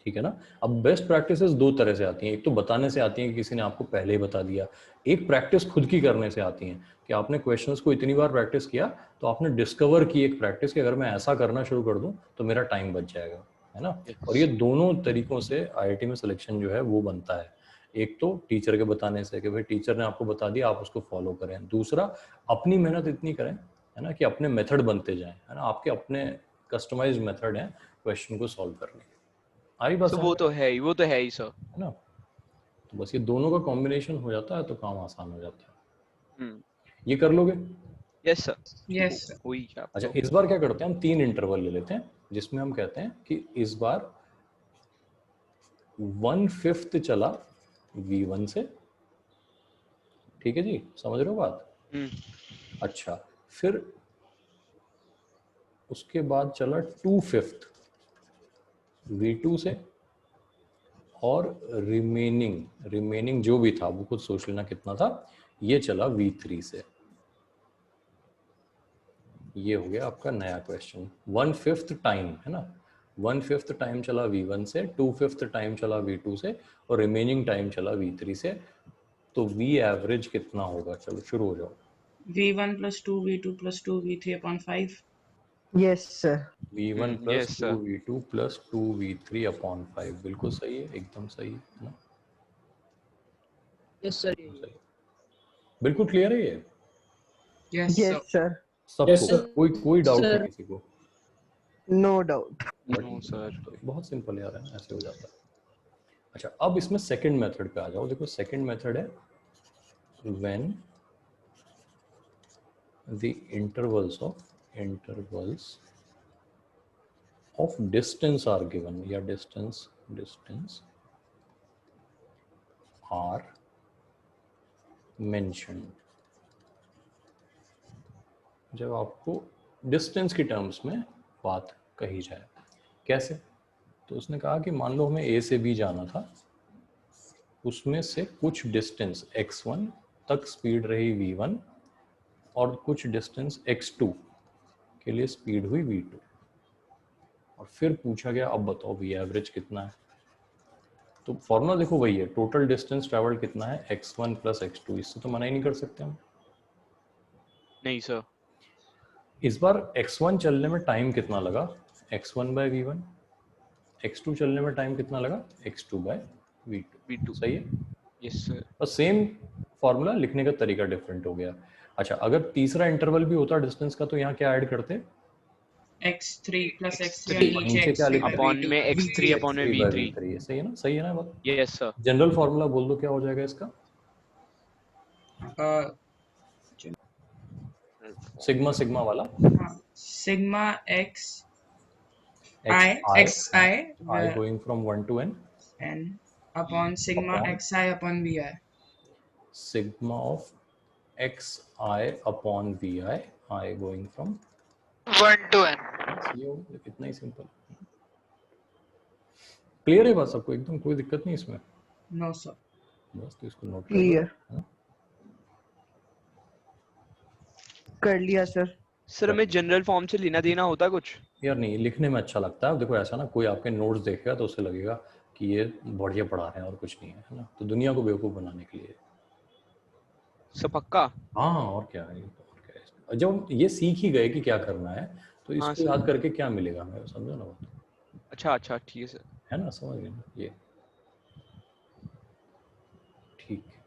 ठीक है ना। अब बेस्ट प्रैक्टिसेस दो तरह से आती हैं, एक तो बताने से आती हैं कि किसी ने आपको पहले ही बता दिया, एक प्रैक्टिस खुद की करने से आती हैं कि आपने क्वेश्चंस को इतनी बार प्रैक्टिस किया तो आपने डिस्कवर की एक प्रैक्टिस कि अगर मैं ऐसा करना शुरू कर दूं तो मेरा टाइम बच जाएगा, है ना। और ये दोनों तरीकों से IIT में सिलेक्शन जो है वो बनता है। एक तो टीचर के बताने से कि भाई टीचर ने आपको बता दिया, आप उसको फॉलो करें। दूसरा, अपनी मेहनत इतनी करें, है ना, कि अपने मेथड बनते जाएं, है ना, आपके अपने कस्टमाइज्ड मेथड हैं क्वेश्चन को सॉल्व करने के। आई बात? वो तो है ही सर, है ना। तो बस ये दोनों का कॉम्बिनेशन हो जाता है तो काम आसान हो जाता है। ये कर लोगे? Yes sir. Yes sir. हुई क्या? अच्छा, इस बार क्या करते हैं, हम 3 इंटरवल ले लेते हैं, जिसमें हम कहते हैं कि इस बार 1/5 चला V1 से, ठीक है जी, समझ रहे हो बात। अच्छा, फिर उसके बाद चला 2/5 V2 से, और रिमेनिंग जो भी था वो खुद सोच लेना कितना था, ये चला V3 से। ये हो गया आपका नया क्वेश्चन। 1/5 टाइम, है ना, 1/5 टाइम चला V1 से, 2/5 टाइम चला V2 से, और रिमेनिंग टाइम चला V3 से। तो V एवरेज कितना होगा? चलो शुरू हो जाओ। V1 + 2 V2 + 2 V3 upon 5। Yes sir. V1 + 2 V2 + 2 V3 upon 5, बिल्कुल सही है, एकदम सही है ना। Yes sir. बिल्कुल क्लियर है ये? Yes sir. सबको कोई डाउट नहीं किसी को? No doubt. No sir. बहुत सिंपल यार, है ना, ऐसे हो जाता है। अच्छा, अब इसमें सेकंड मेथड पे आ जाओ। देखो सेकंड मेथड है when the intervals of distance are given, या डिस्टेंस आर मेंशन्ड। जब आपको डिस्टेंस की टर्म्स में बात कही जाए, कैसे? तो उसने कहा कि मान लो हमें A से B जाना था, उसमें से कुछ डिस्टेंस x1 तक स्पीड रही v1, और कुछ डिस्टेंस x2 के लिए स्पीड हुई v2, और फिर पूछा गया अब बताओ v एवरेज कितना है। तो फॉर्मूला देखो वही है, टोटल डिस्टेंस ट्रैवल्ड कितना है, x1 + x2, इससे तो मना ही नहीं कर सकते हम। नहीं सर। इस बार x1 चलने में टाइम कितना लगा, x1/v1, x2 चलने में टाइम कितना लगा, x2/v2। सही है? Yes sir. और सेम फॉर्मूला, लिखने का तरीका डिफरेंट हो गया। अच्छा, अगर तीसरा इंटरवल भी होता डिस्टेंस का तो यहाँ क्या ऐड करते, x3 + x3 और नीचे अपॉन में x3 अपॉन में v3। सही है ना, सही है ना बात? Yes sir. जनरल फॉर्मूला बोल दो, क्या हो जाएगा इसका? सिग्मा वाला, sigma x i going from 1 to n upon sigma xi upon vi। sigma of xi upon vi, I going from 1 to n. ये कितना ही सिंपल। क्लियर है बात सबको एकदम, कोई दिक्कत नहीं इसमें? No sir. बस तो इसको नोट Clear. कर लिया सर। सर हमें जनरल फॉर्म से लेना देना होता कुछ? यार नहीं, लिखने में अच्छा लगता है। देखो ऐसा ना, कोई आपके नोट्स देखेगा तो उसे लगेगा कि ये बढ़िया पढ़ा रहे हैं और कुछ नहीं है ना, तो दुनिया को बेवकूफ बनाने के लिए। सब पक्का? हाँ और क्या है, और क्या है। जब ये सीख ही गए कि क्या करना है तो हाँ, इसको याद करके क्या मिलेगा हमें, समझो ना बात। अच्छा अच्छा ठीक है सर। है ना, समझ गए ना ये, ठीक है।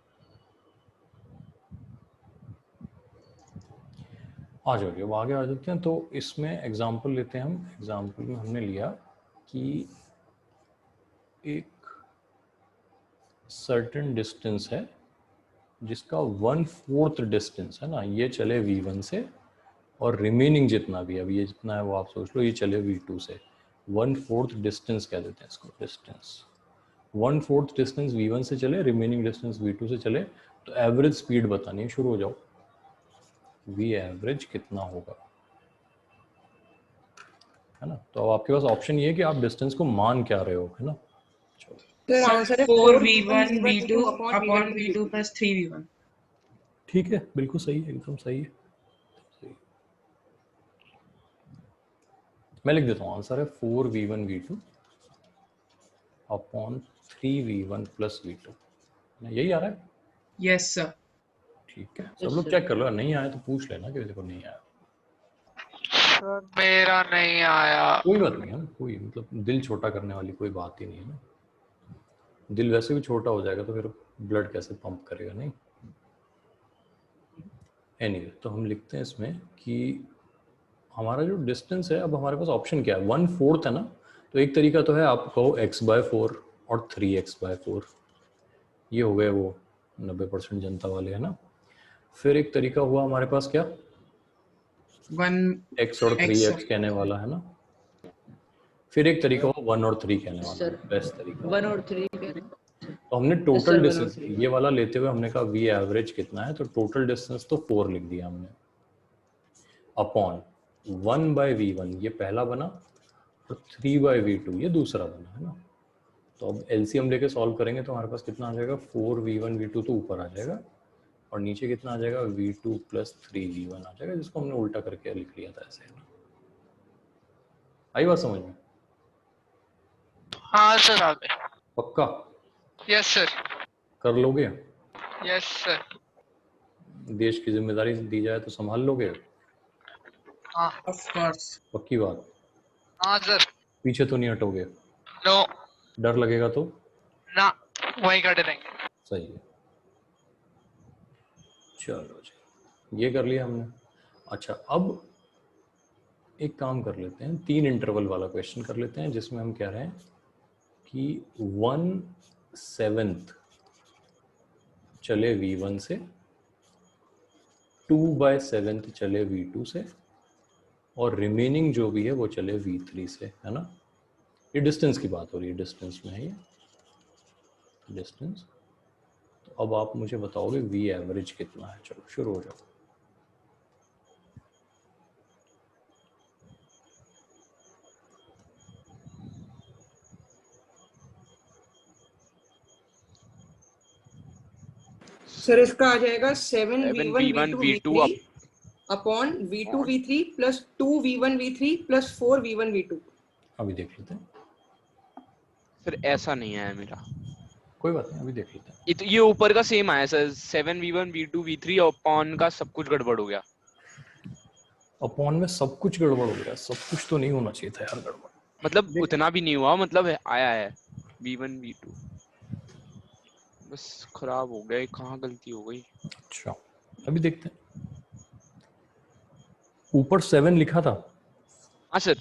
आ जाओ, अब आगे आ जाते हैं। तो इसमें एग्जाम्पल लेते हैं हम। एग्जाम्पल में हमने लिया कि एक सर्टेन डिस्टेंस है जिसका 1/4 डिस्टेंस है ना, ये चले v1 से, और रिमेनिंग जितना भी, अब ये जितना है वो आप सोच लो, ये चले v2 से। 1/4 डिस्टेंस कह देते हैं इसको, डिस्टेंस 1/4 डिस्टेंस v1 से चले, रिमेनिंग डिस्टेंस v2 से चले, तो एवरेज स्पीड बतानी है। शुरू हो जाओ। v एवरेज कितना होगा, है ना। तो अब आपके पास ऑप्शन ये है कि आप डिस्टेंस को मान क्या रहे हो, है ना। चलो सर आंसर है 4v1 v2 upon v2 plus 3v1। ठीक है, बिल्कुल सही है, एकदम सही है, सही। मैं लिख देता हूँ, आंसर है 4v1 v2 upon 3v1 plus v2। यही आ रहा है? Yes sir. ठीक है, सब लोग चेक कर लो, नहीं आया तो पूछ लेना कि देखो नहीं आया। सर मेरा नहीं आया। कोई बात नहीं है ना, कोई मतलब दिल छोटा करने वाली कोई बात ही नहीं है ना। दिल वैसे भी छोटा हो जाएगा तो फिर ब्लड कैसे पंप करेगा, नहीं। एनीवे, तो हम लिखते हैं इसमें कि हमारा जो डिस्टेंस है, अब हमारे पास ऑप्शन क्या है, 1/4 है ना। तो एक तरीका तो है, आप कहो x/4 और 3x/4, ये हो गए वो 90% जनता वाले, है ना। फिर एक तरीका हुआ हमारे पास क्या, 1 x और 3x कहने वाला, है ना। फिर एक तरीका हुआ 1 और 3 कहने वाला, बेस्ट तरीका 1 और 3 तो हमने टोटल डिस्टेंस ये वाला लेते हुए हमने कहा v एवरेज कितना है, तो टोटल डिस्टेंस तो 4 लिख दिया हमने, अपॉन 1/v1 ये पहला बना, और 3/v2 ये दूसरा बना, है ना। तो अब एलसीएम लेके सॉल्व करेंगे तो हमारे पास कितना आ जाएगा, 4v1 v2 तो ऊपर आ जाएगा, और नीचे कितना आ जाएगा, v2 प्लस 3v1 आ जाएगा, जिसको हमने उल्टा करके लिख लिया था ऐसे, है ना। आई बात समझ में? हाँ सर आ गए। पक्का? Yes sir. कर लोगे? Yes sir. देश की जिम्मेदारी दी जाए तो संभाल लोगे? हाँ ऑफ कोर्स। पक्की बात? हाँ सर। पीछे तो नहीं हटोगे? नो। डर लगेगा तो? ना, वहीं खड़े रहेंगे। सही है, चलो जी, ये कर लिया हमने। अच्छा, अब एक काम कर लेते हैं, 3 इंटरवल वाला क्वेश्चन कर लेते हैं, जिसमें हम कह रहे हैं कि 1/7 चले v1 से, 2/7 चले v2 से, और रिमेनिंग जो भी है वो चले v3 से, है ना। ये डिस्टेंस की बात हो रही है, डिस्टेंस में है ये डिस्टेंस। तो अब आप मुझे बताओगे v एवरेज कितना है। चलो शुरू हो जाओ। सर इसका आ जाएगा 7v1 v1 v2 v2 v3 upon v2 v3 plus 2v1 v3 plus 4v1 v2। अभी देख लेते हैं, फिर ऐसा नहीं आया मेरा। कोई बात नहीं, अभी देख लेते हैं। ये ऊपर का सेम आया सर, 7v1 v2 v3 और अपॉन का सब कुछ गड़बड़ हो गया। अपॉन में सब कुछ गड़बड़ हो गया? सब कुछ तो नहीं होना चाहिए था यार गड़बड़, मतलब उतना भी नहीं हुआ, मतलब आया है v1 v2, बस खराब हो गया, कहाँ गलती हो गई। अच्छा अभी देखते हैं। ऊपर 7 लिखा था। हाँ सर,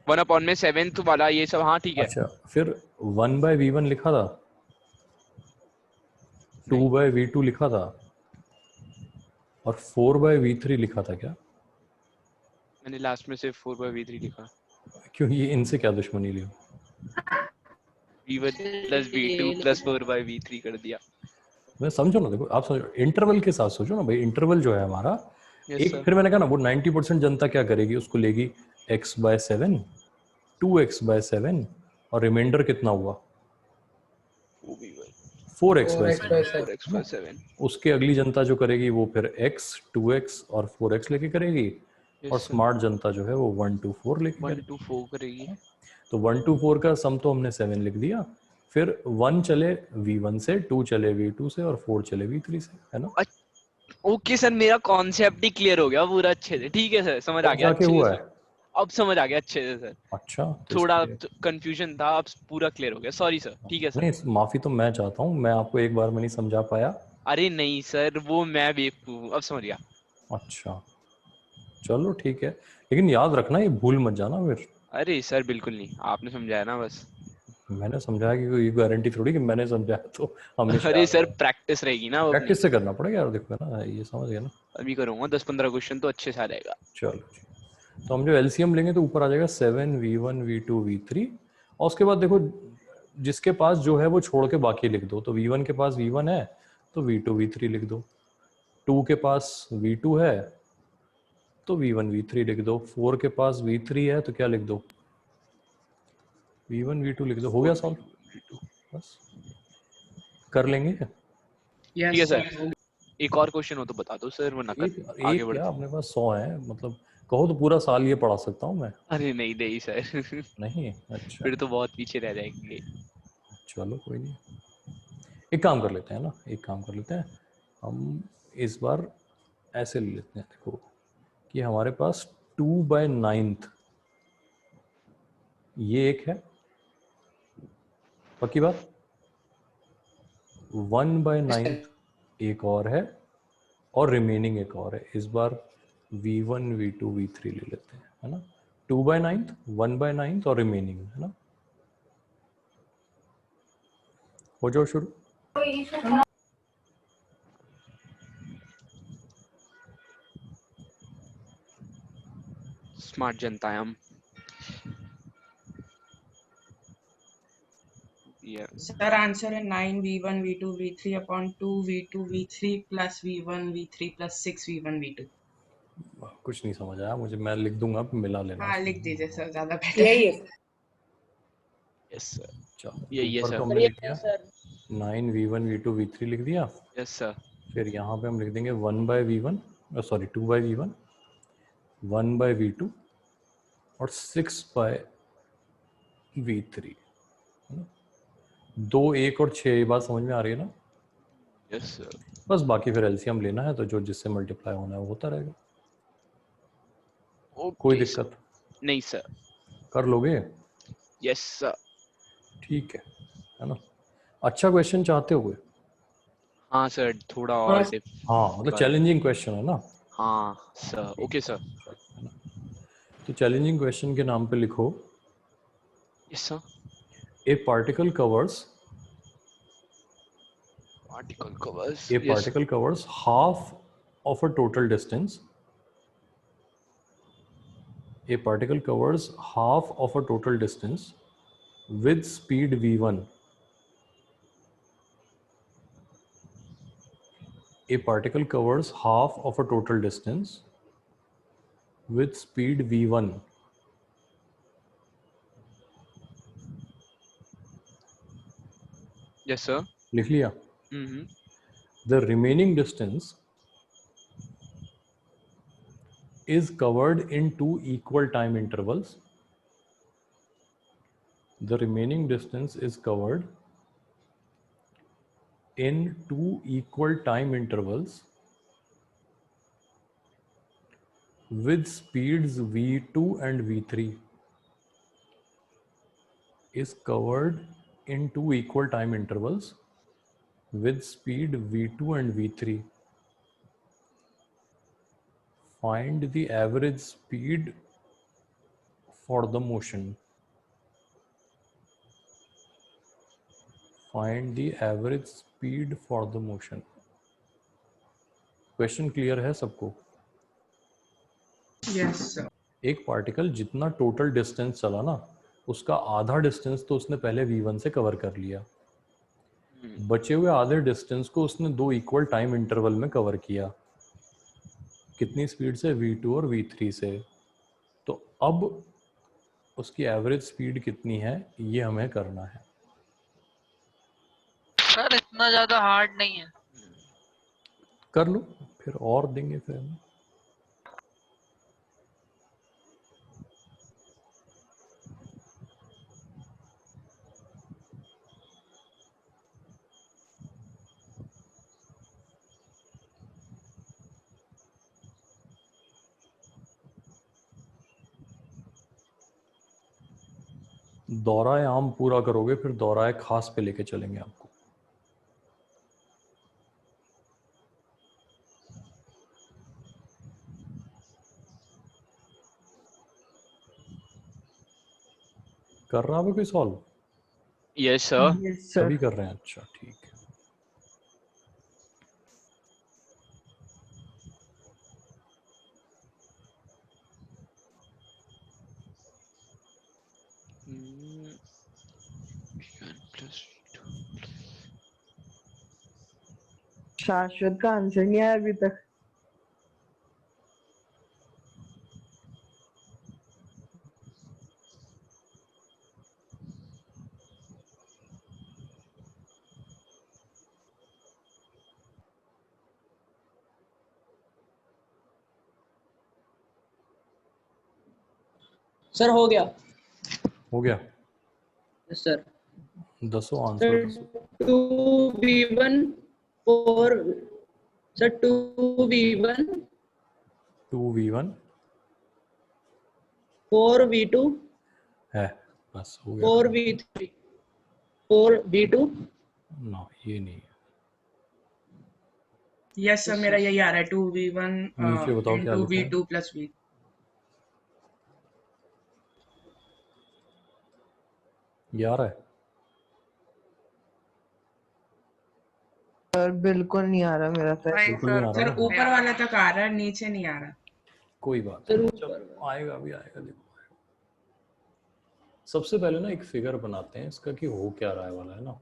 1 अपॉन में 7th वाला ये सब, हाँ ठीक है। अच्छा, फिर 1/v1 लिखा था, 2/v2 लिखा था, और 4/v3 लिखा था क्या? मैंने लास्ट में सिर्फ 4/v3 लिखा। क्यों, ये इनसे क्या दुश्मनी लियो? v1 plus v2 plus 4/v3 कर दिया। मैं समझो ना, देखो आप समझो, इंटरवल के साथ सोचो ना भाई, इंटरवल जो है हमारा Yes, एक, sir. फिर मैंने कहा ना वो 90% जनता क्या करेगी, उसको लेगी x/7, 2x/7 और रिमाइंडर कितना हुआ 4x/7, 4x/7. उसके अगली जनता जो करेगी वो फिर x, 2x और 4x लेके करेगी, Yes, और sir. स्मार्ट जनता जो है वो 1 to 4 लेके 1 करेगी। to 4 करेगी। तो 1 to 4 का सम तो हमने 7 लिख दिया, फिर 1 चले V1 से, 2 चले V2 से और 4 चले V3 से, है ना? ओके सर, मेरा कॉन्सेप्ट ही क्लियर हो गया पूरा अच्छे से। ठीक है सर, समझ आ अब गया जाके अच्छे हुआ से है। सर। अब समझ आ गया अच्छे से सर। अच्छा, तो थोड़ा इसके कंफ्यूजन था, अब पूरा क्लियर हो गया। Sorry sir. ठीक है सर। नहीं, माफी तो मैं चाहता हूँ, मैं आपको एक बार में नहीं समझा पाया। अरे नहीं सर, वो मैं बेवकूफ हूँ, अब समझ गया। अच्छा चलो ठीक है, लेकिन याद रखना ये भूल मत जाना फिर। अरे सर बिल्कुल नहीं, आपने समझाया ना बस। मैंने समझाया कि कोई गारंटी थोड़ी कि मैंने समझाया तो हमेशा अरे सर प्रैक्टिस रहेगी ना, वो अपनी। प्रैक्टिस से करना पड़ेगा यार, देखो ना, ये समझ गया ना। अभी करूंगा 10-15 क्वेश्चन तो अच्छे से आ जाएगा। चलो जी, तो हम जो एलसीएम लेंगे तो ऊपर आ जाएगा 7v1 v2 v3, और उसके बाद देखो जिसके पास जो है वो छोड़ के बाकी लिख दो। तो v1 के पास v1 है तो v2 v3 लिख दो, 2 के पास v2 है तो v1 v3 लिख दो, 4 के पास v3 है तो क्या लिख दो, v1 v2 लिख दो। हो गया सॉल्व, बस कर लेंगे। ठीक है सर, एक और क्वेश्चन हो तो बता दो सर, वरना एक आगे एक बढ़। क्या अपने पास 100 है, मतलब कहो तो पूरा साल ये पढ़ा सकता हूँ मैं। अरे नहीं नहीं सर नहीं, अच्छा फिर तो बहुत पीछे रह जाएंगे। चलो कोई नहीं, एक काम कर लेते हैं ना, एक काम कर लेते हैं हम इस बार, ऐसे ले लेते हैं देखो कि हमारे पास 2/9 ये एक है, पक्की बात। 1/9 एक और है, और रिमेनिंग एक और है। इस बार v1 v2 v3 ले लेते हैं, है ना। 2/9, 1/9 और रिमेनिंग, है ना। हो जाओ शुरू। स्मार्ट जनता है हम। सर आंसर है 9v1 v2 v3 upon 2v2 v3 plus v1 v3 plus 6v1 v2। कुछ नहीं समझ आया मुझे, मैं लिख दूंगा, मिला लेना। हाँ लिख दीजिए सर, ज्यादा बेटर। यही है यस सर, चलो यही है ऊपर सर। तो हमने लिख दिया 9v1 v2 v3 लिख दिया। Yes sir. फिर यहाँ पे हम लिख देंगे 1/v1, सॉरी 2/v1, 1/v2 और 6/v3, है ना। 2, 1 और 6, ये बात समझ में आ रही है ना। Yes sir. बस बाकी फिर एलसीएम लेना है, तो जो जिससे मल्टीप्लाई होना है वो होता रहेगा। कोई दिक्कत नहीं सर। कर लोगे? Yes sir. ठीक है ना। अच्छा क्वेश्चन चाहते हो कोई? हाँ सर, थोड़ा और हाँ मतलब चैलेंजिंग क्वेश्चन है ना। हाँ सर, ओके सर। तो चैलेंजिंग क्वेश्चन के नाम पे लिखो, yes sir. A particle covers half of a total distance. A particle covers half of a total distance with speed v1. A particle covers half of a total distance with speed v1. Yes sir. लिख लिया? The remaining distance is covered in 2 equal time intervals. The remaining distance is covered in 2 equal time intervals with speeds v2 and v3. Is covered in 2 equal time intervals with speed v2 and v3. Find the average speed for the motion. Find the average speed for the motion. Question clear है सबको? Yes sir. एक particle जितना total distance चला ना, उसका आधा distance तो उसने पहले v1 से कवर कर लिया। बचे हुए आधे डिस्टेंस को उसने 2 इक्वल टाइम इंटरवल में कवर किया। कितनी स्पीड से? v2 और v3 से। तो अब उसकी एवरेज स्पीड कितनी है ये हमें करना है। सर इतना ज्यादा हार्ड नहीं है। कर लो फिर और देंगे फिर हमें। दौराए आम पूरा करोगे फिर दौराए खास पे लेके चलेंगे आपको। कर रहा है कोई solve? Yes sir. Yes sir. सभी कर रहे हैं, अच्छा ठीक है। शाश्वत का आंसर नहीं आया अभी तक। सर हो गया। हो गया यस सर। दसो आंसर दसो। 2v1 4 sir 2v1 2v1 4v2 है बस हो गया। 4v3 4v2 ना ये नहीं है। यस सर मेरा यही आ रहा है 2v1 नीचे बताओ क्या into लिखा है? v2 plus v। ये आ रहा है? सर बिल्कुल नहीं आ रहा मेरा तो। बिल्कुल नहीं आ सर रहा ना? ऊपर वाला तक आ रहा है, नीचे नहीं आ रहा। कोई बात नहीं, जब आएगा भी आएगा। देखो सबसे पहले ना एक फिगर बनाते हैं इसका कि हो क्या रहा है वाला है ना।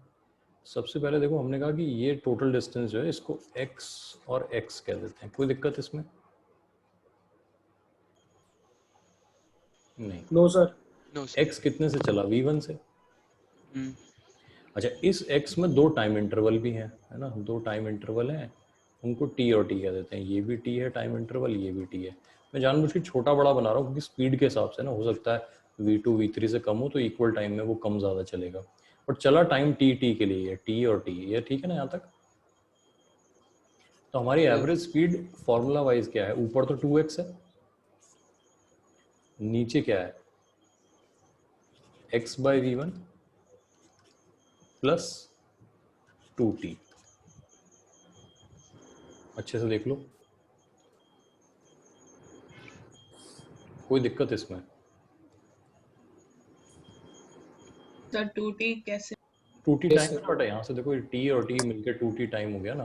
सबसे पहले देखो हमने कहा कि ये टोटल डिस्टेंस जो है इसको x और x कह देते हैं। कोई दिक्कत इसमें? नहीं। No sir. x कितने से चला? v1 से। अच्छा इस x में 2 टाइम इंटरवल भी हैं, है ना? 2 टाइम इंटरवल हैं, उनको t और t कह देते हैं। ये भी t है टाइम इंटरवल, ये भी t है। मैं जानबूझ के छोटा बड़ा बना रहा हूँ क्योंकि स्पीड के हिसाब से ना हो सकता है v2 v3 से कम हो तो इक्वल टाइम में वो कम ज़्यादा चलेगा। बट चला टाइम t के लिए है, t और t ये ठीक है ना यहाँ तक? तो हमारी एवरेज स्पीड फॉर्मूला वाइज क्या है? ऊपर तो 2x है, नीचे क्या है? x by v1 plus 2t। अच्छे से देख लो, कोई दिक्कत इसमें? सर 2t कैसे? 2t टाइम ना बेटा, यहाँ से देखो t और t मिलकर 2t टाइम हो गया ना।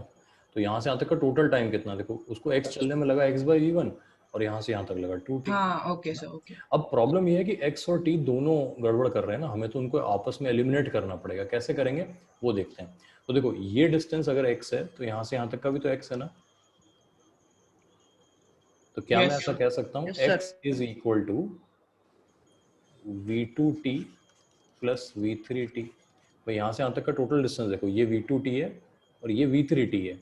तो यहाँ से यहाँ तक का टोटल टाइम कितना? देखो उसको x चलने में लगा x बाई v1 और यहाँ से यहाँ तक लगा 2t। हाँ ओके सर ओके। अब प्रॉब्लम ये है कि x और t दोनों गड़बड़ कर रहे हैं ना, हमें तो उनको आपस में एलिमिनेट करना पड़ेगा। कैसे करेंगे वो देखते हैं। तो देखो ये डिस्टेंस अगर x है तो यहाँ से यहाँ तक का भी तो x है ना। तो क्या मैं ऐसा कह सकता हूँ x is equal to v2t plus v3t। तो यहाँ से यहाँ तक का टोटल डिस्टेंस देखो, ये v2t है और ये v3t है।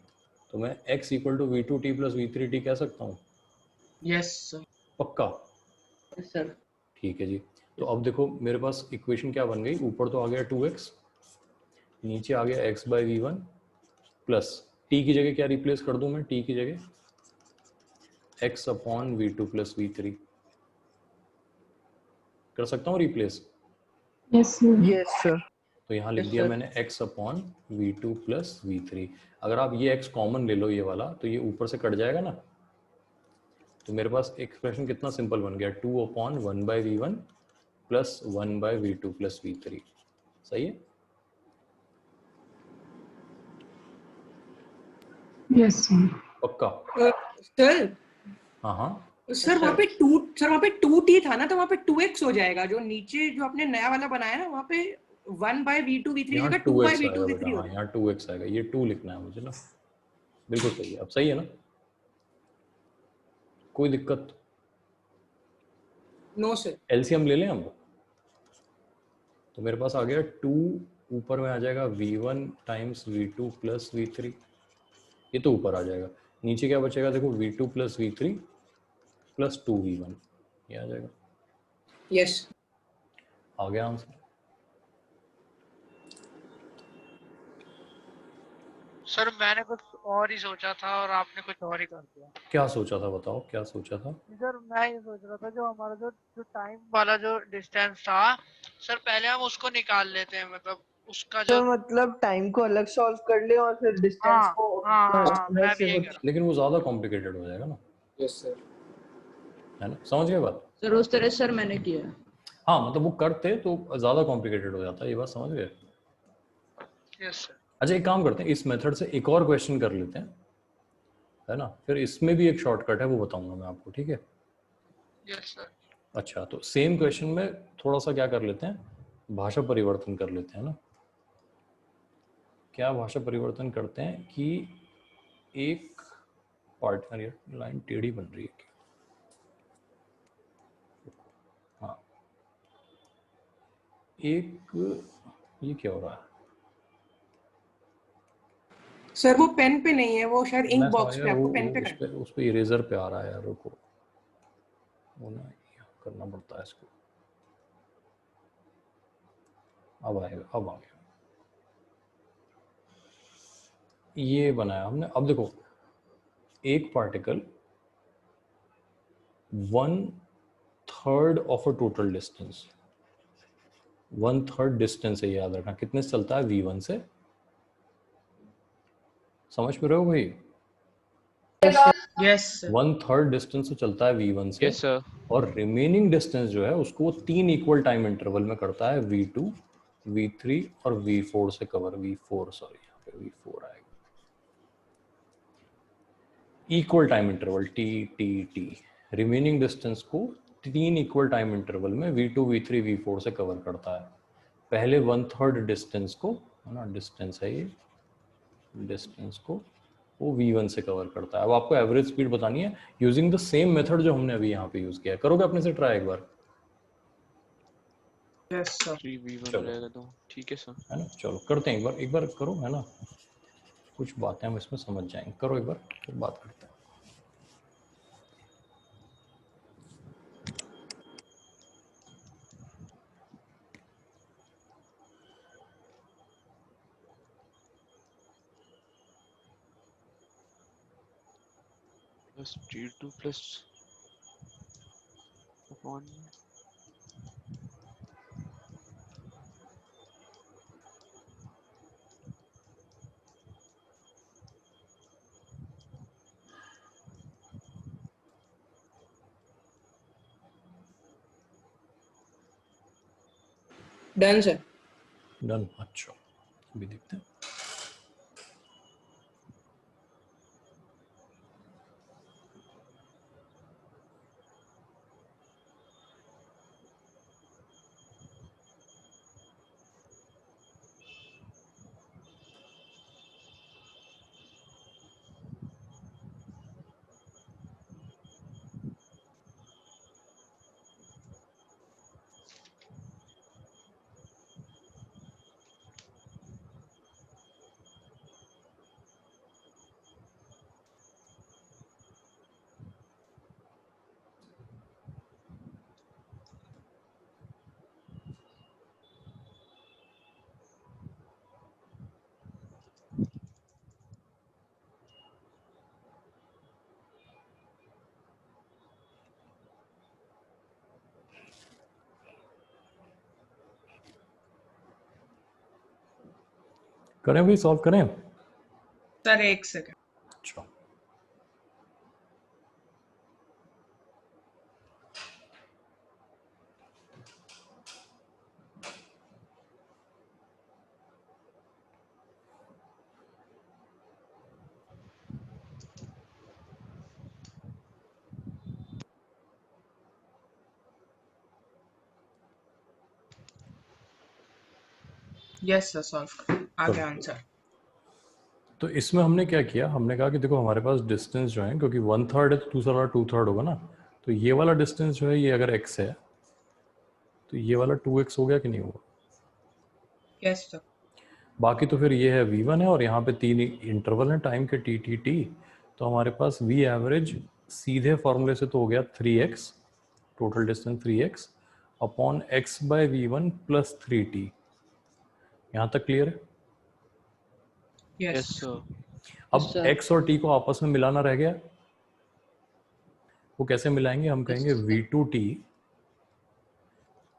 तो मैं x equal to v2t plus v3t कह सकता हूँ? Yes sir. पक्का? Yes sir. ठीक है जी। तो अब देखो मेरे पास इक्वेशन क्या बन गई? ऊपर तो आ गया 2x, नीचे आ गया x by v one plus t की जगह क्या रिप्लेस कर दूं मैं? t की जगह x upon v2 plus v3 कर सकता हूँ रिप्लेस? Yes sir. तो यहाँ लिख दिया मैंने x upon v2 plus v3। अगर आप ये x कॉमन ले लो ये वाला, तो ये ऊपर से कट जाएगा ना। तो मेरे पास एक्सप्रेशन कितना सिंपल बन गया, 2 upon 1 by v1 plus 1 by v2 plus v3। सही है? यस पक्का? सर हाँ हाँ सर वहाँ पे 2t था ना, तो वहाँ पे 2x हो जाएगा। जो नीचे जो आपने नया वाला बनाया ना वहाँ पे 1 by v2 v3 यहाँ जगह 2 by 2x v2 आएगा बेटा, v3 हाँ होगा। यहाँ 2x आएगा, ये 2 लिखना है मुझे ना, बिल्कुल सही है। अब सही है ना, कोई दिक्कत? No sir. एलसीएम ले लें हम, तो मेरे पास आ गया 2, ऊपर में आ जाएगा v1 times v2 plus v3, ये तो ऊपर आ जाएगा। नीचे क्या बचेगा देखो, v2 plus v3 plus 2v1, ये आ जाएगा। यस आ गया आंसर। सर मैंने कुछ और ही सोचा था और आपने कुछ और ही कर दिया। क्या सोचा था बताओ, क्या सोचा था? सर मैं ये सोच रहा था जो हमारा जो जो टाइम वाला जो डिस्टेंस था सर, पहले हम उसको निकाल लेते हैं, मतलब उसका जो तो मतलब टाइम को अलग सॉल्व कर ले और फिर डिस्टेंस हाँ को हाँ अलग मैं से भी यही कुछ। कर रहा लेकिन वो ज़्यादा कॉम्प्लिकेटेड हो जाएगा ना, यस सर। है ना, समझ गए बात? सर उस तरह सर मैंने किया है। हाँ मतलब वो करते तो ज़्यादा कॉम्प्लिकेटेड हो जाता है, ये बात समझ गए? हूँ। Yes sir. अच्छा एक काम करते हैं, इस मेथड से एक और क्वेश्चन कर लेते हैं, है ना, फिर इसमें भी एक शॉर्टकट है वो बताऊंगा मैं आपको, ठीक है? Yes sir. अच्छा तो सेम क्वेश्चन में थोड़ा सा क्या कर लेते हैं, भाषा परिवर्तन कर लेते हैं ना। क्या भाषा परिवर्तन करते हैं कि एक पार्टनर, या लाइन टेढ़ी बन रही है क्या? हाँ एक, ये क्या हो रहा है? सर वो पेन पे नहीं है, वो शायद इंक मैं बॉक्स समझ पे, गया, आपको वो पेन पे करना है। उस पे इरेजर पे आ रहा है यार, रुको, वो ना करना पड़ता है इसको। अब आएगा, अब आ गया, ये बनाया हमने। अब देखो, एक particle 1/3 of a total distance, 1/3 distance है, याद रखना कितने से चलता है, v1 से, समझ में रहे हो भाई? Yes sir. 1/3 डिस्टेंस से चलता है v1 से, यस सर। और रिमेनिंग डिस्टेंस जो है उसको वो 3 इक्वल टाइम इंटरवल में करता है, v2 v3 और v4 से कवर, v4 सॉरी, यहाँ पे v4 आएगा, equal time interval t t t, remaining distance को 3 इक्वल टाइम इंटरवल में v2 v3 v4 से कवर करता है। पहले 1/3 डिस्टेंस को, है ना, डिस्टेंस है ये, डिस्टेंस को वो v1 से कवर करता है। अब आपको एवरेज स्पीड बतानी है यूजिंग द सेम मेथड जो हमने अभी यहाँ पे यूज किया है। करोगे अपने से ट्राई एक बार? Yes sir. 3v1 चलो, रहेगा तो ठीक है सर। है ना, चलो करते हैं एक बार करो, है ना, कुछ बातें हम इसमें समझ जाएंगे। करो एक बार, फिर बात करते हैं। Plus t2 plus upon done sir. Done, अच्छा अभी देखते हैं। करें भाई, सॉल्व करें? सर एक सेकंड। अच्छा यस सर सॉल्व आ चलो। गया आंसर। तो इसमें हमने क्या किया, हमने कहा कि देखो हमारे पास डिस्टेंस जो है, क्योंकि 1/3 है तो दूसरा वाला 2/3 होगा ना, तो ये वाला डिस्टेंस जो है ये अगर x है तो ये वाला 2x हो गया कि नहीं हुआ। Yes sir. बाकी तो फिर ये है v1 है और यहाँ पे 3 इंटरवल हैं टाइम के t, तो हमारे पास v एवरेज सीधे फॉर्मूले से तो हो गया 3x, total distance 3x upon x by v1 plus 3t। यहाँ तक क्लियर है। यस अब x और t को आपस में मिलाना रह गया, वो कैसे मिलाएंगे, हम कहेंगे v2t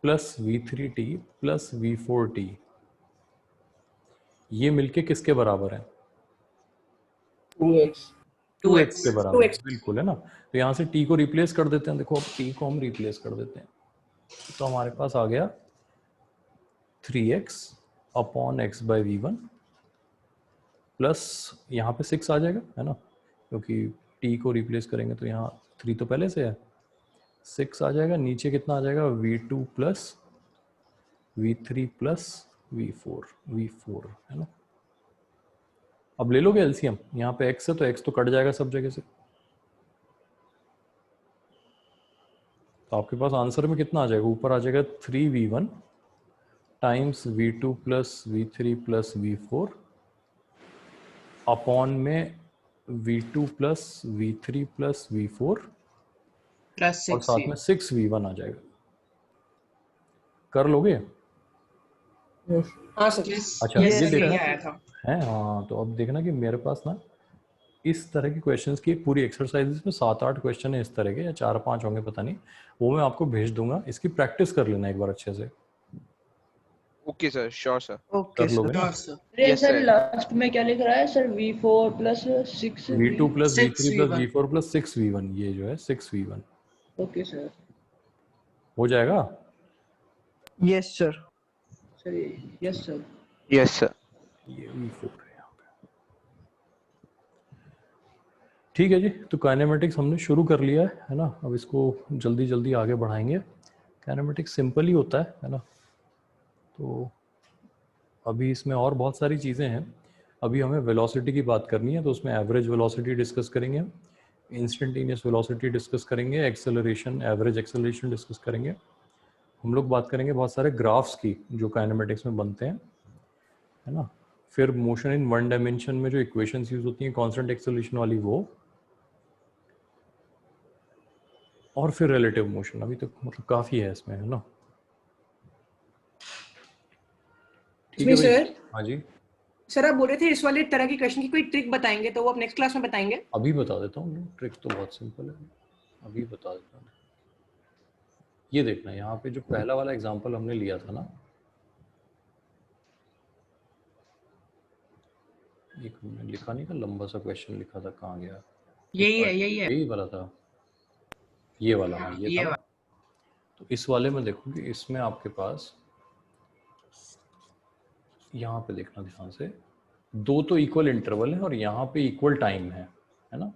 plus v3t plus v4t, ये मिलके किसके बराबर है, 2x 2x के बराबर, बिल्कुल है ना। तो यहाँ से t को रिप्लेस कर देते हैं, देखो अब t को हम रिप्लेस कर देते हैं, तो हमारे पास आ गया 3x upon x by v1 plus यहाँ पे 6 आ जाएगा, है ना, क्योंकि t को रिप्लेस करेंगे तो यहाँ 3 तो पहले से है, 6 आ जाएगा, नीचे कितना आ जाएगा v2 plus v3 plus v4 है ना। अब ले लोगे एलसीएम, यहाँ पे x है तो x तो कट जाएगा सब जगह से, तो आपके पास आंसर में कितना आ जाएगा, ऊपर आ जाएगा 3v1 times v2 plus v3 plus v4 upon में v2 plus v3 plus v4 plus और साथ में 6v1 आ जाएगा। कर लोगे? हाँ सर। अच्छा यस ये सर, देखना यही आया था। है, हाँ तो अब देखना कि मेरे पास ना इस तरह के क्वेश्चंस की एक पूरी एक्सरसाइज में 7-8 क्वेश्चन है इस तरह के, या 4-5 होंगे पता नहीं, वो मैं आपको भेज दूंगा, इसकी प्रैक्टिस कर लेना एक बार अच्छे से। Okay sir, sure sir. Okay कर लोगे ना? अरे सर लास्ट में क्या लिख रहा है sir, v4 plus 6 v2 plus v3 plus 6v1 v4 plus 6v1, ये जो है 6v1 ओके सर। हो जाएगा। Yes sir. Sir yes sir. Yes sir. ये v4 है यहाँ पे। ठीक है जी, तो काइनेमेटिक्स हमने शुरू कर लिया है ना, अब इसको जल्दी जल्दी आगे बढ़ाएंगे। काइनेमेटिक्स सिंपल ही होता है ना, तो अभी इसमें और बहुत सारी चीज़ें हैं। अभी हमें वेलोसिटी की बात करनी है, तो उसमें एवरेज वेलोसिटी डिस्कस करेंगे, इंस्टेंटेनियस वेलोसिटी डिस्कस करेंगे, एक्सेलरेशन, एवरेज एक्सेलरेशन डिस्कस करेंगे। हम लोग बात करेंगे बहुत सारे ग्राफ्स की जो काइनेमेटिक्स में बनते हैं, है ना। फिर मोशन इन वन डायमेंशन में जो इक्वेशंस यूज होती हैं कांस्टेंट एक्सेलरेशन वाली वो, और फिर रिलेटिव मोशन। अभी तक मतलब काफ़ी है इसमें, है ना। ठीक है सर। भाई। हाँ जी सर आप बोल रहे थे इस वाले तरह की क्वेश्चन की कोई ट्रिक बताएंगे, तो वो आप नेक्स्ट क्लास में बताएंगे। अभी बता देता हूँ, ट्रिक तो बहुत सिंपल है, अभी बता देता हूँ। ये देखना, यहाँ पे जो पहला वाला एग्जांपल हमने लिया था ना, एक हमने लिखा नहीं था, लंबा सा क्वेश्चन लिखा था, कहाँ गया, यही है यही वाला था, ये वाला, हाँ ये था। तो इस वाले में देखो कि इसमें आपके पास यहाँ पे देखना ध्यान से, दो तो इक्वल इंटरवल है और यहाँ पे इक्वल टाइम है ना।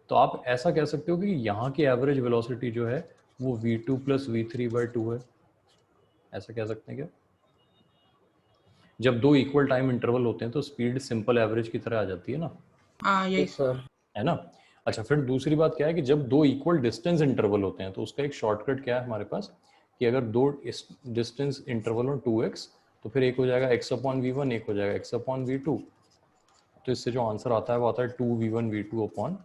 तो आप ऐसा कह सकते हो कि यहाँ की एवरेज वेलोसिटी जो है वो v2 प्लस v3/2 है, ऐसा कह सकते हैं क्या। जब दो इक्वल टाइम इंटरवल होते हैं तो स्पीड सिंपल एवरेज की तरह आ जाती है ना। हाँ यही सर है ना। अच्छा, फिर दूसरी बात क्या है कि जब दो इक्वल डिस्टेंस इंटरवल होते हैं तो उसका एक शॉर्टकट क्या है हमारे पास, कि अगर दो डिस्टेंस इंटरवल हो 2x, तो फिर एक हो जाएगा x/v1, एक हो जाएगा x/v2। तो इससे जो आंसर आता है वो आता है 2v1 v2 upon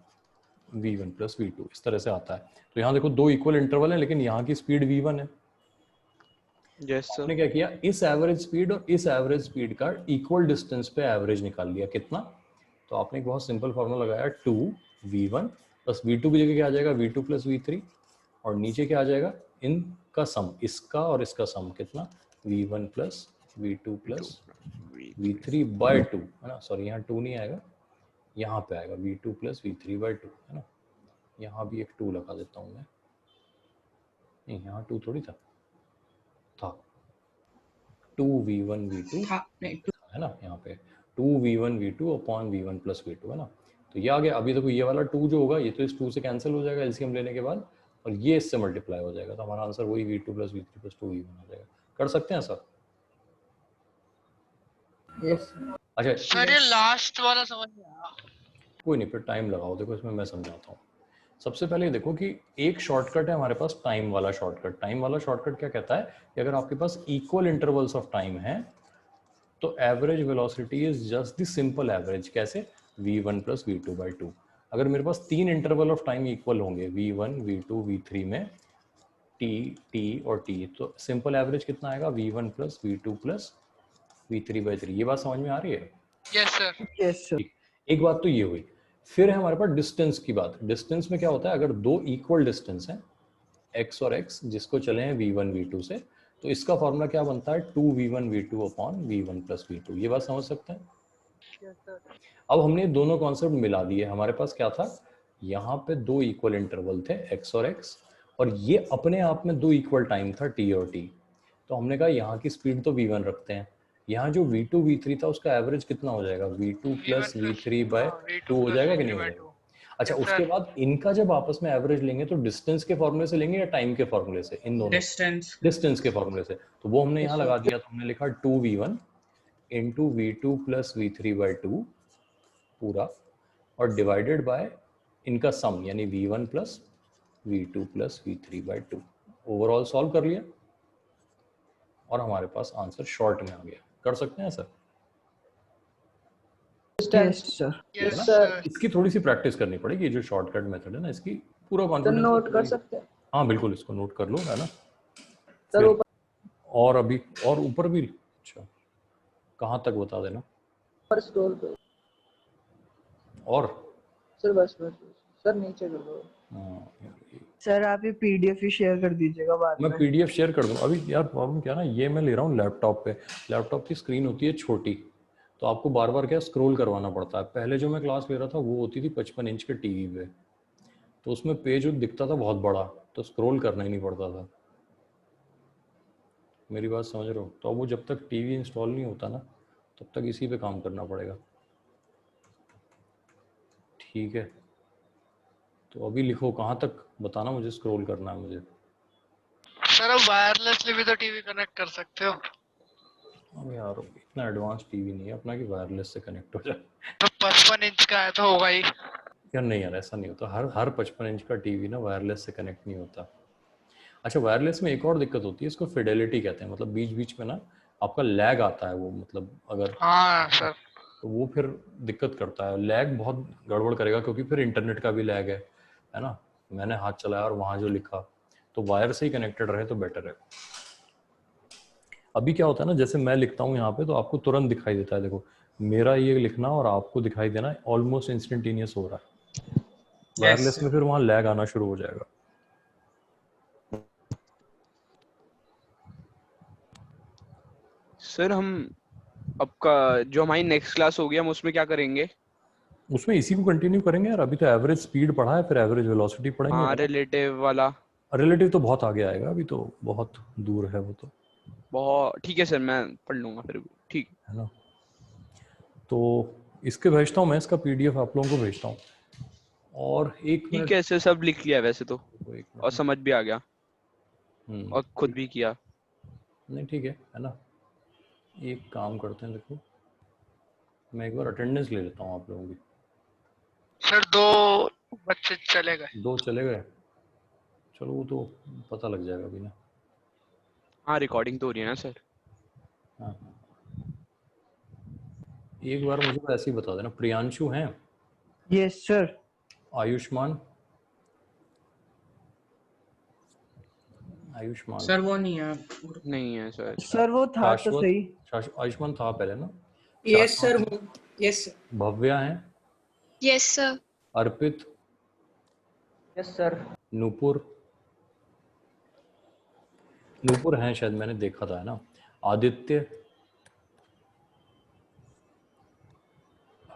v1 plus v2, इस तरह से आता है। तो यहाँ देखो दो इक्वल इंटरवल है लेकिन यहाँ की स्पीड v1 है। Yes sir. आपने क्या किया, इस एवरेज स्पीड और इस एवरेज स्पीड का इक्वल डिस्टेंस पे एवरेज निकाल लिया, कितना। तो आपने एक बहुत सिंपल फॉर्मूला लगाया, 2v1 प्लस v2 की जगह क्या आ जाएगा, v2 प्लस v3, और नीचे क्या आ जाएगा, इनका सम, इसका और इसका सम कितना, v1 plus v2 plus v3/2, है ना। सॉरी यहाँ 2 नहीं आएगा, यहाँ पे आएगा v2 प्लस v3/2, है ना। यहाँ भी एक 2 लगा देता हूँ मैं, नहीं यहाँ 2 थोड़ी था 2v1 v2 है ना, यहाँ पे 2v1 v2 upon v1 plus v2, है ना। तो ये आ गया। अभी देखो ये वाला 2 जो होगा ये तो इस 2 से कैंसिल हो जाएगा एलसीएम लेने के बाद, और ये इससे मल्टीप्लाई हो जाएगा, तो हमारा आंसर वही v2 plus v3 plus 2v1 हो जाएगा। कर सकते हैं सर? यस अच्छा सर ये लास्ट वाला समझ नहीं आया। कोई नहीं, फिर टाइम लगाओ, देखो इसमें मैं समझाता हूँ। सबसे पहले देखो कि एक शॉर्टकट है हमारे पास, टाइम वाला शॉर्टकट। टाइम वाला शॉर्टकट क्या कहता है कि अगर आपके पास इक्वल इंटरवल्स ऑफ टाइम है तो average velocity is just the simple average. कैसे? v1 plus v2/2। अगर मेरे पास 3 इंटरवल ऑफ टाइम इक्वल होंगे v1 v2 v3 में t और t, तो सिंपल एवरेज कितना आएगा? v1 plus v2 plus v3/3। ये बात समझ में आ रही है? Yes sir. Yes sir. एक बात तो ये हुई। फिर है हमारे पास डिस्टेंस की बात। डिस्टेंस में क्या होता है, अगर दो इक्वल डिस्टेंस हैं x और x, जिसको चले हैं v1 v2 से, तो इसका फॉर्मूला क्या बनता है? 2v1 v2 upon v1 plus v2। ये बात समझ सकते हैं? अब हमने दोनों कॉन्सेप्ट मिला दिए। हमारे पास क्या था, यहाँ पे दो इक्वल इंटरवल थे x और x, और ये अपने आप में दो इक्वल टाइम था t और t। तो हमने कहा यहाँ की स्पीड तो v1 रखते हैं, यहाँ जो v2 v3 था उसका एवरेज कितना हो जाएगा? v2 प्लस v3/2 हो जाएगा कि नहीं हो जाएगा? अच्छा, उसके बाद इनका जब आपस में एवरेज लेंगे तो डिस्टेंस के फॉर्मूले से लेंगे या टाइम के फॉर्मूले से? इन दोनों डिस्टेंस के फॉर्मूले से। तो वो हमने यहाँ लगा दिया, तो हमने लिखा 2v1 into v2 plus v3/2 पूरा, और डिवाइडेड बाय इनका सम, यानी v1 plus v2 plus v3/2। Overall solve कर लिया और हमारे पास आंसर शॉर्ट में आ गया। कर सकते हैं sir? Yes sir. Yes sir. इसकी थोड़ी सी प्रैक्टिस करनी पड़ेगी। ये जो शॉर्टकट मेथड है ना, इसकी पूरा कॉन्फिडेंस नोट कर सकते हैं हाँ बिल्कुल, इसको नोट कर लो, है ना? सर। ऊपर और अभी और ऊपर भी। अच्छा, कहाँ तक बता देना? पर स्क्रॉल करो और सर, बस सर नीचे कर दो। सर आप ये पीडीएफ ही शेयर कर दीजिएगा बाद में। मैं पीडीएफ शेयर कर दूँ। अभी यार प्रॉब्लम क्या ना, ये मैं ले रहा हूँ लैपटॉप पे। लैपटॉप की स्क्रीन होती है छोटी, तो आपको बार बार क्या स्क्रॉल करवाना पड़ता है। पहले जो मैं क्लास ले रहा था वो होती थी 55 इंच के टीवी पे, तो उसमें पेज दिखता था बहुत बड़ा, तो स्क्रॉल करना ही नहीं पड़ता था। मेरी बात समझ रहे हो? तो अब वो जब तक टीवी इंस्टॉल नहीं होता ना, तब तक इसी पे काम करना पड़ेगा। ठीक है, तो अभी लिखो कहाँ तक बताना मुझे, स्क्रॉल करना है मुझे। सर अब वायरलेसली भी तो टीवी कनेक्ट कर सकते हो। अब यार इतना एडवांस टीवी नहीं है अपना कि वायरलेस से कनेक्ट हो जाए। तो 55 इंच का है तो होगा ही। यार नहीं यार, ऐसा नहीं होता। हर 55 इंच का टीवी ना वायरलेस से कनेक्ट नहीं होता। अच्छा, वायरलेस में एक और दिक्कत होती है, इसको फिडेलिटी कहते हैं। मतलब बीच बीच में ना आपका लैग आता है, वो मतलब अगर हाँ सर, तो वो फिर दिक्कत करता है। लैग बहुत गड़बड़ करेगा, क्योंकि फिर इंटरनेट का भी लैग है ना? मैंने हाथ चलाया और वहाँ जो लिखा, तो वायर से ही कनेक्टेड रहे तो बेटर है। अभी क्या होता है ना, जैसे मैं लिखता हूँ यहाँ पे तो आपको तुरंत दिखाई देता है। देखो मेरा ये लिखना और आपको दिखाई देना ऑलमोस्ट इंस्टेंटेनियस हो रहा है। वायरलेस में फिर वहाँ लैग आना शुरू हो जाएगा। सर हम आपका जो हमारी नेक्स्ट क्लास होगी हम उसमें क्या करेंगे? उसमें इसी को कंटिन्यू करेंगे यार। अभी तो एवरेज स्पीड पढ़ा है, फिर एवरेज वेलोसिटी पढ़ेंगे। हाँ, रिलेटिव वाला। रिलेटिव तो बहुत आगे आएगा, अभी तो बहुत दूर है वो तो। बहुत ठीक है सर, मैं पढ़ लूंगा फिर। ठीक है ना? तो इसके भेजता हूँ मैं, इसका पीडीएफ आप लोगों को भेजता हूँ। और एक ठीक है सर, सब लिख लिया वैसे तो, और समझ भी आ गया और खुद भी किया। नहीं ठीक है ना? एक काम करते हैं, देखो मैं एक बार अटेंडेंस ले लेता हूँ आप लोगों की। सर 2 बच्चे चले गए। 2 चले गए? चलो वो तो पता लग जाएगा अभी ना। हाँ, रिकॉर्डिंग तो हो रही है ना सर। हाँ, एक बार मुझे तो ऐसे ही बता देना। प्रियांशु हैं? Yes sir. Ayushman? Ayushman sir वो नहीं है। नहीं है सर। सर वो था तो सही। आयुष्मान था पहले ना? Yes sir. Yes sir. Bhavya हैं? Yes sir. Arpit? Yes sir. Nupur? Nupur हैं शायद, मैंने देखा था, है ना? आदित्य?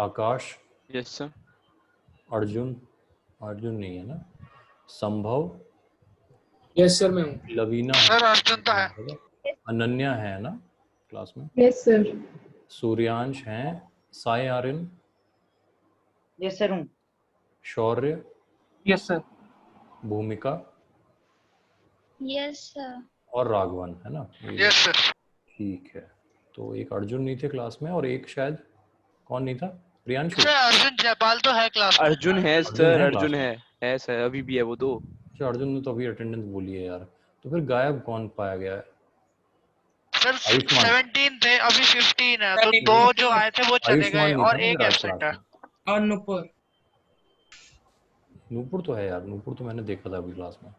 आकाश? Yes sir. अर्जुन? अर्जुन नहीं है ना? संभव? यस सर मैं हूँ। लवीना? सर अर्जुन तो है। अनन्या है ना क्लास में? Yes sir. सूर्यांश हैं? साई आर्यन? यस सर हूँ। Shaurya? Yes sir. Bhumika? Yes sir. और राघवन, है ना? Yes sir. ठीक है, तो एक अर्जुन नहीं थे क्लास में और एक शायद कौन नहीं था, प्रियांशु। सर अर्जुन जयपाल तो है क्लास में। अर्जुन है अर्जुन सर, है अर्जुन क्लास में। है सर, अभी भी है वो दो। अच्छा अर्जुन ने तो अभी अटेंडेंस बोली है यार, तो फिर गायब कौन पाया गया है? सर आयुष्मान। 17 थे, अभी 15 है, तो सर, दो जो आए थे वो चले आयुष्मान गए नहीं और था ना एक फिर आज एब्सेंट क्लास है। में। और नुपुर। नूपुर तो है यार, नूपुर तो मैंने देखा था अभी क्लास में।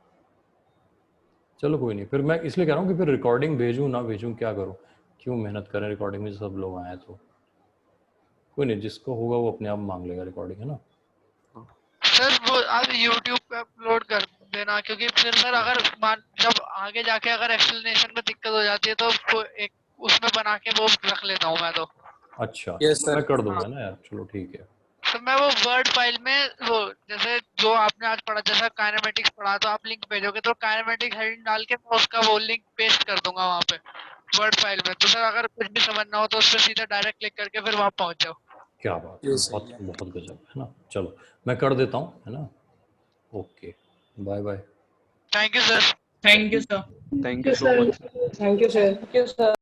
चलो कोई नहीं, फिर मैं इसलिए कह रहा हूँ कि फिर रिकॉर्डिंग भेजूँ ना भेजूँ, क्या करूँ, क्यों मेहनत करें रिकॉर्डिंग में, सब लोग आए तो कोई नहीं, जिसको होगा वो अपने आप मांग लेगा रिकॉर्डिंग, है ना। सर वो आप YouTube पे अपलोड कर देना, क्योंकि फिर सर अगर जब आगे जाके अगर एक्सप्लेनेशन में दिक्कत हो जाती है तो एक उसमें बना के वो रख लेता हूँ मैं तो। अच्छा Yes, sir. मैं कर दूंगा ना यार, चलो ठीक है। तो मैं वो वर्ड फाइल में वो जैसे जो आपने आज पढ़ा, जैसा काइनेमेटिक्स पढ़ा, तो आप लिंक भेजोगे तो काइनेमेटिक्स हेडिंग डाल के मैं उसका वो लिंक पेस्ट कर दूंगा वहाँ पे वर्ड फाइल में। तो सर अगर कुछ भी समझना हो तो उस पर सीधा डायरेक्ट क्लिक करके फिर वहाँ पहुँच जाओ। क्या बात है, Yes, sir. बहुत बहुत गजब है ना। चलो मैं कर देता हूँ, है ना। Okay bye bye. Thank you sir. Thank you sir. Thank you so much. Thank you sir. Thank you, sir.